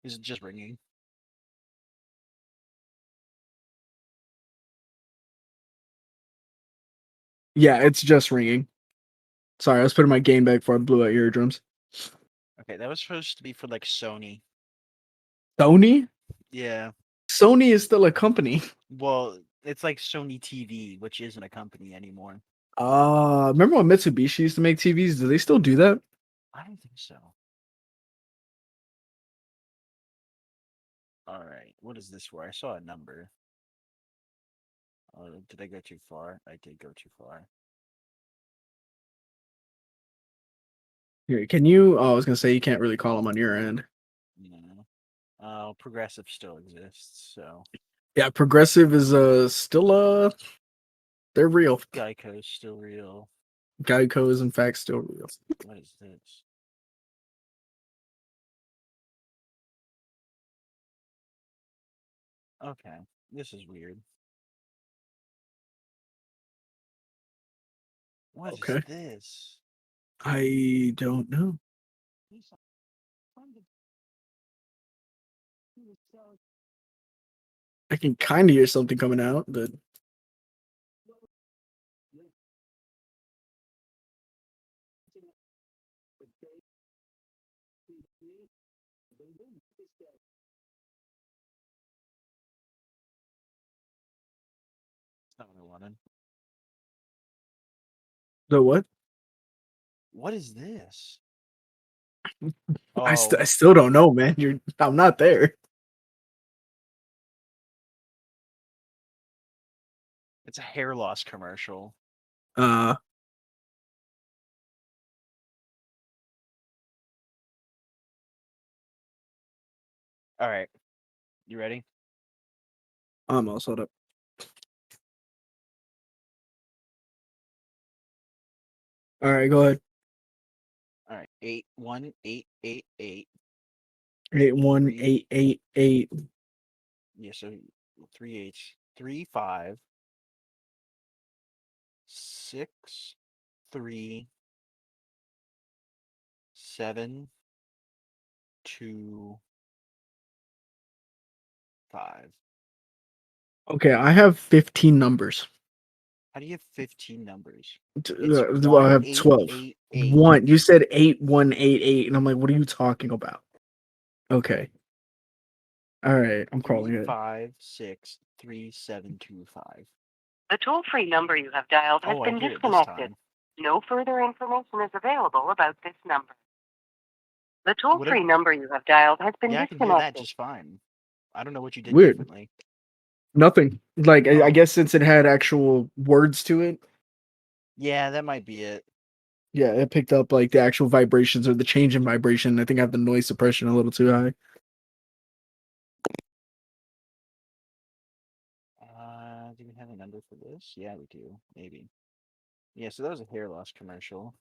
[SPEAKER 2] Is it just ringing?
[SPEAKER 1] Yeah, it's just ringing. Sorry, I was putting my game back before I blew out your eardrums.
[SPEAKER 2] Okay, that was supposed to be for like Sony.
[SPEAKER 1] Sony?
[SPEAKER 2] Yeah.
[SPEAKER 1] Sony is still a company.
[SPEAKER 2] Well, it's like Sony TV, which isn't a company anymore.
[SPEAKER 1] Remember when Mitsubishi used to make TVs? Do they still do that?
[SPEAKER 2] I don't think so. All right, what is this for? I saw a number. Did I go too far? I did go too far.
[SPEAKER 1] Here, can you? Oh, I was gonna say you can't really call them on your end.
[SPEAKER 2] No. Progressive still exists, so
[SPEAKER 1] Yeah, Progressive is still they're real.
[SPEAKER 2] Geico's still real.
[SPEAKER 1] Geico is in fact still real.
[SPEAKER 2] What is this? Okay, this is weird. What is
[SPEAKER 1] Okay.
[SPEAKER 2] this?
[SPEAKER 1] I don't know. I can kind of hear something coming out, but
[SPEAKER 2] That's not what I wanted.
[SPEAKER 1] the what?
[SPEAKER 2] What is this?
[SPEAKER 1] I
[SPEAKER 2] Oh,
[SPEAKER 1] still don't know, man. I'm not there.
[SPEAKER 2] it's a hair loss commercial.
[SPEAKER 1] Uh,
[SPEAKER 2] All right, you ready?
[SPEAKER 1] almost. Hold up. All right, go ahead.
[SPEAKER 2] All right, 81888.
[SPEAKER 1] 81888.
[SPEAKER 2] Yeah, so 3 8 3 5 6 3 7 2 5.
[SPEAKER 1] Okay, I have 15 numbers.
[SPEAKER 2] How do you have 15 numbers?
[SPEAKER 1] Well, I have 12.
[SPEAKER 2] 1888.
[SPEAKER 1] One. You said 8188, and I'm like, what are you talking about? Okay. All right, I'm calling it.
[SPEAKER 2] 3563725.
[SPEAKER 4] The toll-free number you have dialed has
[SPEAKER 2] Oh, I
[SPEAKER 4] been
[SPEAKER 2] hit it this
[SPEAKER 4] disconnected.
[SPEAKER 2] time.
[SPEAKER 4] No further information is available about this number. The toll-free number you have dialed has been
[SPEAKER 2] Yeah, I can hear that
[SPEAKER 4] disconnected.
[SPEAKER 2] just fine. I don't know what you did
[SPEAKER 1] Weird.
[SPEAKER 2] differently.
[SPEAKER 1] Nothing. Like I
[SPEAKER 2] Oh.
[SPEAKER 1] guess since it had actual words to it,
[SPEAKER 2] Yeah, that might be it.
[SPEAKER 1] yeah, it picked up like the actual vibrations or the change in vibration. I think I have the noise suppression a little too high.
[SPEAKER 2] Do we have a number for this? Yeah, we do. Maybe. Yeah, so that was a hair loss commercial.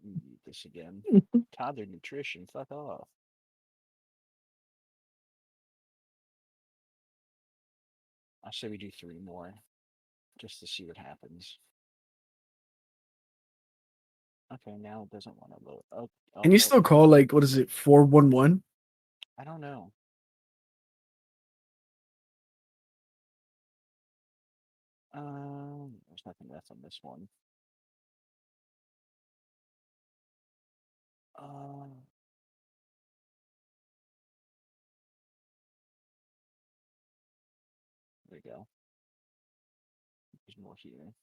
[SPEAKER 2] Eat this again. Toddler nutrition. Fuck off. I say we do 3 more, just to see what happens. Okay, now it doesn't want to load. Oh,
[SPEAKER 1] Can you
[SPEAKER 2] no,
[SPEAKER 1] still call like what is it 411?
[SPEAKER 2] I don't know. There's nothing left on this one. There we go. There's more here.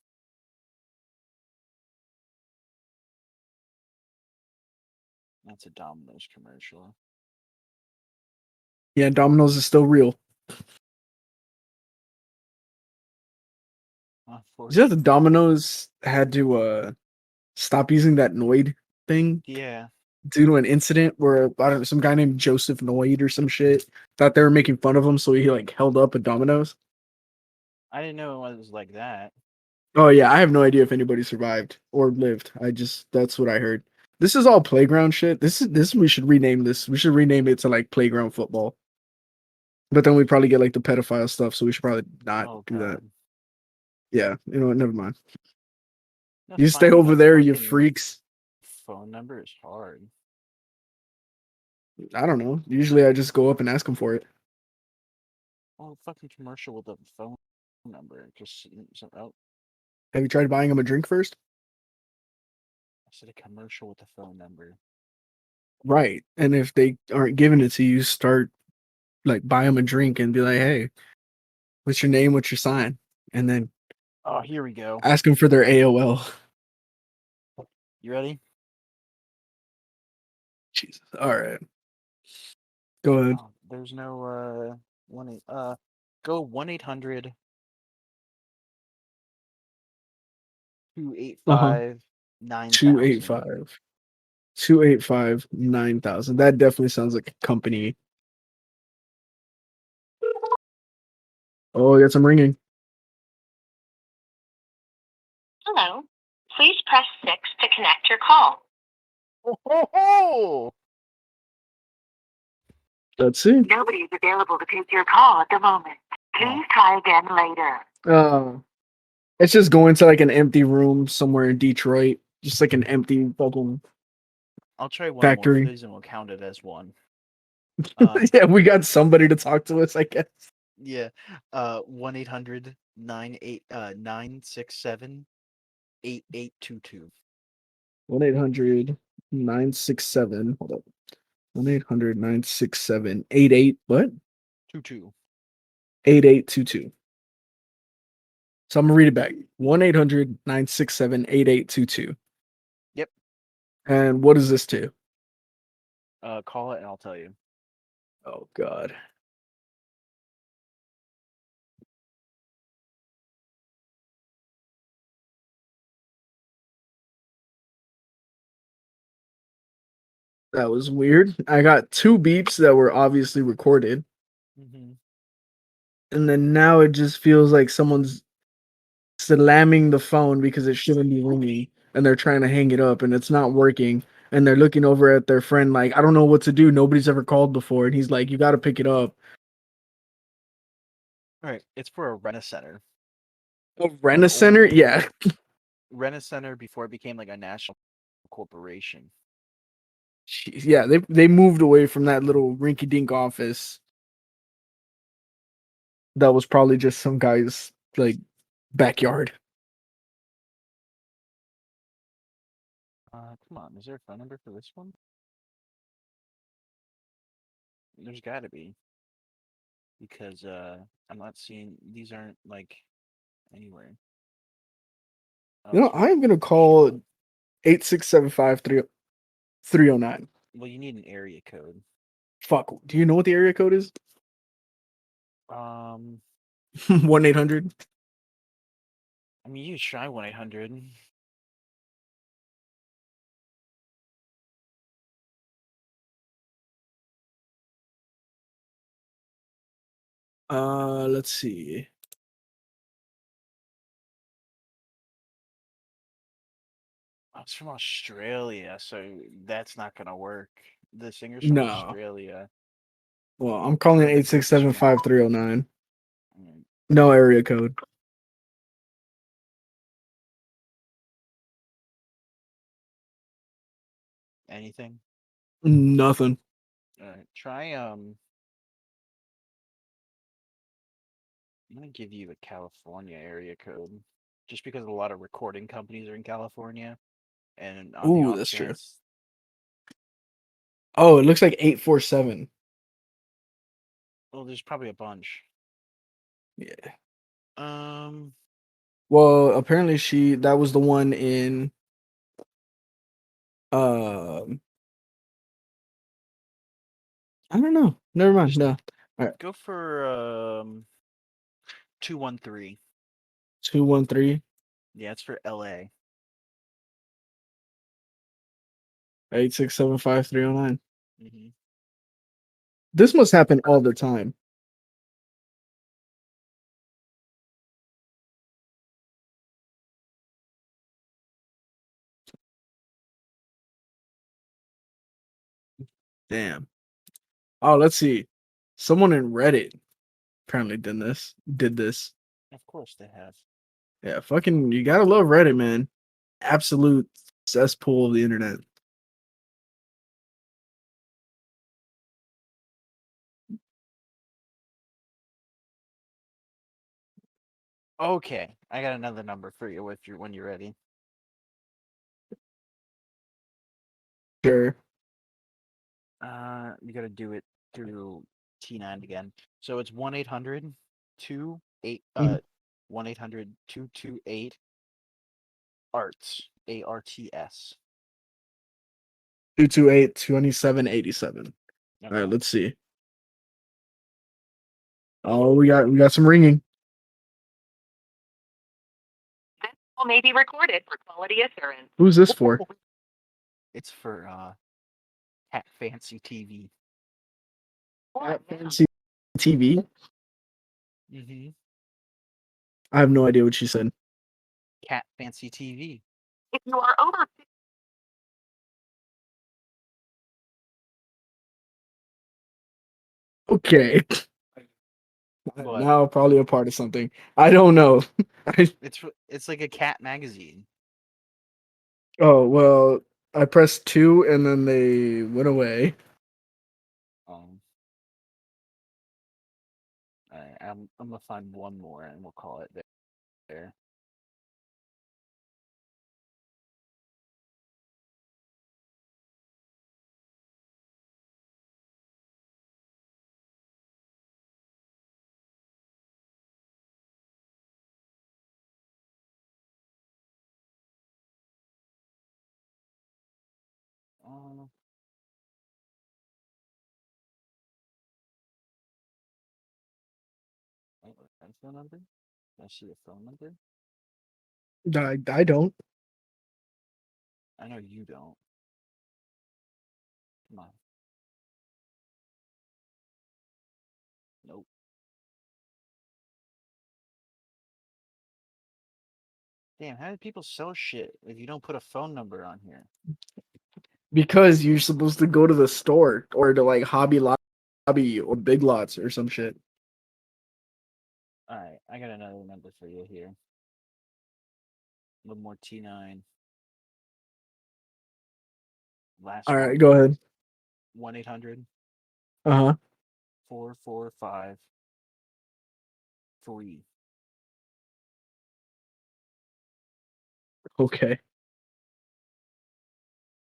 [SPEAKER 2] That's a Domino's commercial.
[SPEAKER 1] Yeah, Domino's is still real. You know the Domino's had to stop using that Noid thing
[SPEAKER 2] Yeah.
[SPEAKER 1] due to an incident where I don't know, some guy named Joseph Noid or some shit thought they were making fun of him, so he like held up a Domino's.
[SPEAKER 2] I didn't know it was like that.
[SPEAKER 1] Oh yeah, I have no idea if anybody survived or lived. That's what I heard. This is all playground shit. This we should rename this. We should rename it to like playground football. But then we probably get like the pedophile stuff, so we should probably not
[SPEAKER 2] Oh,
[SPEAKER 1] do that.
[SPEAKER 2] God.
[SPEAKER 1] Yeah, you know what? Never mind.
[SPEAKER 2] No,
[SPEAKER 1] You stay
[SPEAKER 2] finding
[SPEAKER 1] over
[SPEAKER 2] a
[SPEAKER 1] there, you
[SPEAKER 2] fucking
[SPEAKER 1] freaks.
[SPEAKER 2] phone number is hard.
[SPEAKER 1] I don't know. Usually I just go up and ask them for it.
[SPEAKER 2] Oh, fucking commercial with a phone number. Just oh,
[SPEAKER 1] Have you tried buying them a drink first?
[SPEAKER 2] I said a commercial with a phone number.
[SPEAKER 1] Right. And if they aren't giving it to you, start like buy them a drink and be like, hey, what's your name? What's your sign? And then
[SPEAKER 2] Oh, here we go.
[SPEAKER 1] ask them for their AOL.
[SPEAKER 2] You ready?
[SPEAKER 1] Jesus. All right. Go ahead.
[SPEAKER 2] Oh, there's no go 1-800
[SPEAKER 1] Uh-huh.
[SPEAKER 2] 285 9000.
[SPEAKER 1] 285. 285 9000. That definitely sounds like a company. Oh, I got some ringing.
[SPEAKER 4] Hello. Please press 6 to connect your call.
[SPEAKER 2] Oh,
[SPEAKER 1] Let's see.
[SPEAKER 4] Nobody is available to take your call at the moment. Please try again later.
[SPEAKER 1] It's just going to like an empty room somewhere in Detroit. Just like an empty fucking
[SPEAKER 2] I'll try one
[SPEAKER 1] factory.
[SPEAKER 2] more, please, and we'll count it as one.
[SPEAKER 1] Yeah, we got somebody to talk to us, I guess.
[SPEAKER 2] Yeah. 1-800 967 8822.
[SPEAKER 1] 1-800 967. Hold up. 1-800 967 88 what?
[SPEAKER 2] 22.
[SPEAKER 1] 8822. So I'm gonna read it back. 1-800 967 8822.
[SPEAKER 2] Yep.
[SPEAKER 1] And what is this to?
[SPEAKER 2] Call it and I'll tell you.
[SPEAKER 1] Oh God. That was weird. I got two beeps that were obviously recorded.
[SPEAKER 2] Mm-hmm.
[SPEAKER 1] And then now it just feels like someone's slamming the phone because it shouldn't be ringing and they're trying to hang it up and it's not working and they're looking over at their friend like, I don't know what to do, nobody's ever called before, and he's like, you got to pick it up.
[SPEAKER 2] All right, it's for a rent-a-center.
[SPEAKER 1] A rent-a-center? Yeah.
[SPEAKER 2] Rent-a-center before it became like a national corporation.
[SPEAKER 1] Jeez, yeah, they moved away from that little rinky-dink office that was probably just some guy's like backyard.
[SPEAKER 2] Come on, is there a phone number for this one? There's got to be, because I'm not seeing, these aren't like anywhere.
[SPEAKER 1] You know, I'm gonna call 8675309.
[SPEAKER 2] Well, you need an area code.
[SPEAKER 1] Fuck, do you know what the area code is? 1-800.
[SPEAKER 2] I mean, you try 1-800.
[SPEAKER 1] Let's see.
[SPEAKER 2] It's from Australia, so that's not gonna work. The singer's from
[SPEAKER 1] No.
[SPEAKER 2] Australia.
[SPEAKER 1] Well, I'm calling
[SPEAKER 2] The group is from
[SPEAKER 1] 8675309.
[SPEAKER 2] Mm,
[SPEAKER 1] No area code.
[SPEAKER 2] anything.
[SPEAKER 1] Nothing.
[SPEAKER 2] All right, try I'm gonna give you a California area code, just because a lot of recording companies are in California, and on the
[SPEAKER 1] Ooh,
[SPEAKER 2] off
[SPEAKER 1] that's true.
[SPEAKER 2] chance,
[SPEAKER 1] Oh, it looks like 847.
[SPEAKER 2] well, there's probably a bunch.
[SPEAKER 1] Yeah.
[SPEAKER 2] Um,
[SPEAKER 1] Well, apparently that was the one in I don't know. Never mind.
[SPEAKER 2] Just-
[SPEAKER 1] No. All right.
[SPEAKER 2] go for 213.
[SPEAKER 1] 213
[SPEAKER 2] Yeah, it's for LA.
[SPEAKER 1] 8675309.
[SPEAKER 2] Mm-hmm.
[SPEAKER 1] This must happen all the time. Damn. Oh, let's see. Someone in Reddit apparently did this.
[SPEAKER 2] Of course they have.
[SPEAKER 1] Yeah, fucking you gotta love Reddit, man. Absolute cesspool of the internet.
[SPEAKER 2] Okay, I got another number for you when you're ready.
[SPEAKER 1] Sure.
[SPEAKER 2] You gotta do it through T9 again. So it's 1-800-28
[SPEAKER 1] Mhm.
[SPEAKER 2] 1-800-228 ARTS ARTS.
[SPEAKER 1] 228-2787. All
[SPEAKER 2] Okay.
[SPEAKER 1] right, let's see. Oh, we got some ringing.
[SPEAKER 4] This call may be recorded for quality assurance.
[SPEAKER 1] Who's this for?
[SPEAKER 2] It's for Cat Fancy TV.
[SPEAKER 1] Fancy TV.
[SPEAKER 2] Mm-hmm.
[SPEAKER 1] I have no idea what she said.
[SPEAKER 2] Cat Fancy TV.
[SPEAKER 4] If you are over
[SPEAKER 1] Okay.
[SPEAKER 2] What?
[SPEAKER 1] Now probably a part of something. I don't know.
[SPEAKER 2] It's like a cat magazine.
[SPEAKER 1] Oh well, I pressed 2 and then they went away.
[SPEAKER 2] Alright, I'm gonna find one more and we'll call it there. Uh, that's phone number? I see a phone number?
[SPEAKER 1] I don't.
[SPEAKER 2] I know you don't. Come on. Nope. Damn, how do people sell shit if you don't put a phone number on here?
[SPEAKER 1] Because you're supposed to go to the store or to like Hobby Lobby or Big Lots or some shit.
[SPEAKER 2] Alright, I got another number for you here. A little more T9. Last
[SPEAKER 1] All right,
[SPEAKER 2] one.
[SPEAKER 1] go ahead.
[SPEAKER 2] 1-800
[SPEAKER 1] Uh-huh.
[SPEAKER 2] 445 free.
[SPEAKER 1] Okay.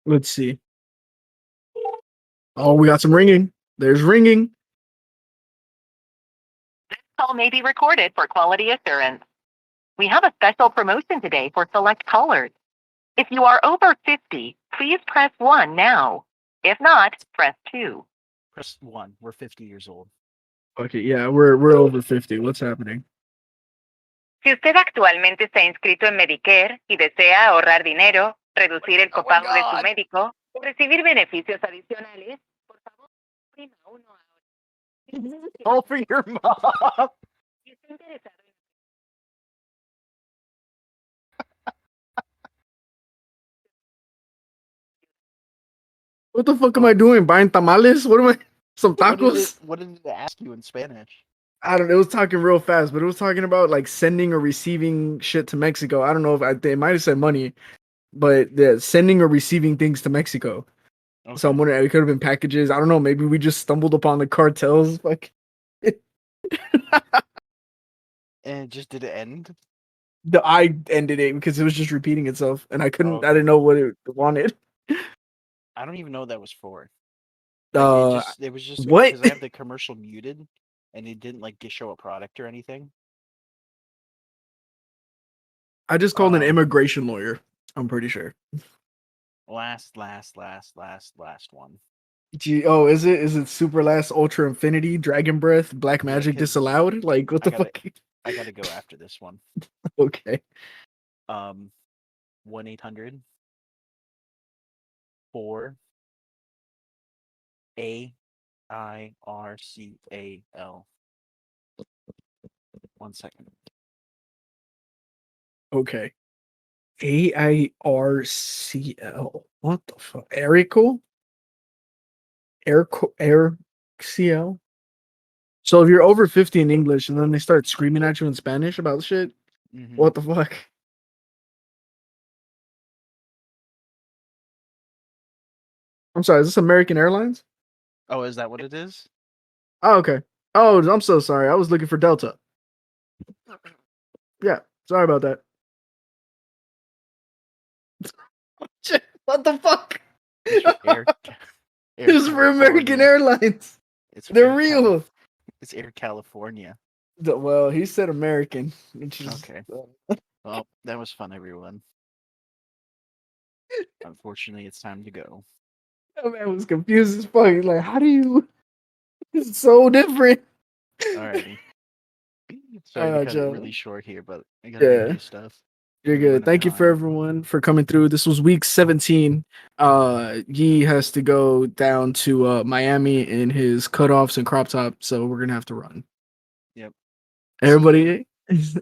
[SPEAKER 1] Let's see. Oh, we got some ringing. There's ringing.
[SPEAKER 4] This call may be recorded for quality assurance. We have a special promotion today for select callers. If you are over 50, please press 1 now. If not, press 2.
[SPEAKER 2] Press 1. We're 50 years old.
[SPEAKER 1] Okay, yeah, we're over 50. What's happening?
[SPEAKER 4] Si usted actualmente está inscrito en Medicare y desea ahorrar dinero, reducir el copago de su médico o recibir beneficios adicionales, por favor, prima 1 ahora.
[SPEAKER 2] Call for your mom!
[SPEAKER 4] Si está interesado en
[SPEAKER 1] What the fuck am I doing? Buying tamales? What am I? Some tacos?
[SPEAKER 2] What did it ask you in Spanish?
[SPEAKER 1] I don't know. It was talking real fast, but it was talking about like sending or receiving shit to Mexico. I don't know if they might have said money, but sending or receiving things to Mexico.
[SPEAKER 2] Okay.
[SPEAKER 1] So I'm wondering, it could have been packages. I don't know. Maybe we just stumbled upon the cartels. Like,
[SPEAKER 2] And did it end?
[SPEAKER 1] I ended it because it was just repeating itself, and I couldn't.
[SPEAKER 2] Okay.
[SPEAKER 1] I didn't know what it wanted.
[SPEAKER 2] I don't even know what that was for.
[SPEAKER 1] Uh,
[SPEAKER 2] It was just
[SPEAKER 1] what?
[SPEAKER 2] because I have the commercial muted, and it didn't like show a product or anything.
[SPEAKER 1] I just called an immigration lawyer. I'm pretty sure.
[SPEAKER 2] Last one.
[SPEAKER 1] Oh, is it? Is it Super Last Ultra Infinity Dragon Breath Black
[SPEAKER 2] Yeah,
[SPEAKER 1] Magic
[SPEAKER 2] 'cause
[SPEAKER 1] disallowed? Like what the fuck?
[SPEAKER 2] I gotta go after this one.
[SPEAKER 1] Okay.
[SPEAKER 2] 1-800 4 AIRCAL. 1 second.
[SPEAKER 1] Okay. AIRCL. What the fuck? Erical? AirCL? So if you're over 50 in English and then they start screaming at you in Spanish about shit, what the fuck? I'm sorry, is this American Airlines?
[SPEAKER 2] Oh, is that what it is?
[SPEAKER 1] Oh, okay. Oh, I'm so sorry. I was looking for Delta. Yeah, sorry about that. What the fuck?
[SPEAKER 2] It's for Air
[SPEAKER 1] It was for American
[SPEAKER 2] California.
[SPEAKER 1] Airlines.
[SPEAKER 2] It's for
[SPEAKER 1] They're
[SPEAKER 2] Air
[SPEAKER 1] real.
[SPEAKER 2] It's Air California.
[SPEAKER 1] Well, he said American, which is
[SPEAKER 2] Okay. Well, that was fun, everyone. Unfortunately, it's time to go.
[SPEAKER 1] that man was confused as fuck. He's like, how do you? It's so different.
[SPEAKER 2] Alrighty. Sorry to
[SPEAKER 1] Alright,
[SPEAKER 2] cut it
[SPEAKER 1] Joe.
[SPEAKER 2] really short here, but I gotta go
[SPEAKER 1] Yeah.
[SPEAKER 2] do stuff.
[SPEAKER 1] You're
[SPEAKER 2] I'm
[SPEAKER 1] good.
[SPEAKER 2] running
[SPEAKER 1] Thank you for
[SPEAKER 2] behind.
[SPEAKER 1] everyone for coming through. This was week 17. Yee has to go down to Miami in his cutoffs and crop top, so we're gonna have to run.
[SPEAKER 2] Yep.
[SPEAKER 1] Everybody,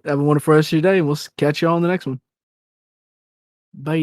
[SPEAKER 1] have a wonderful rest of your day, and we'll catch you all on the next one. Bye.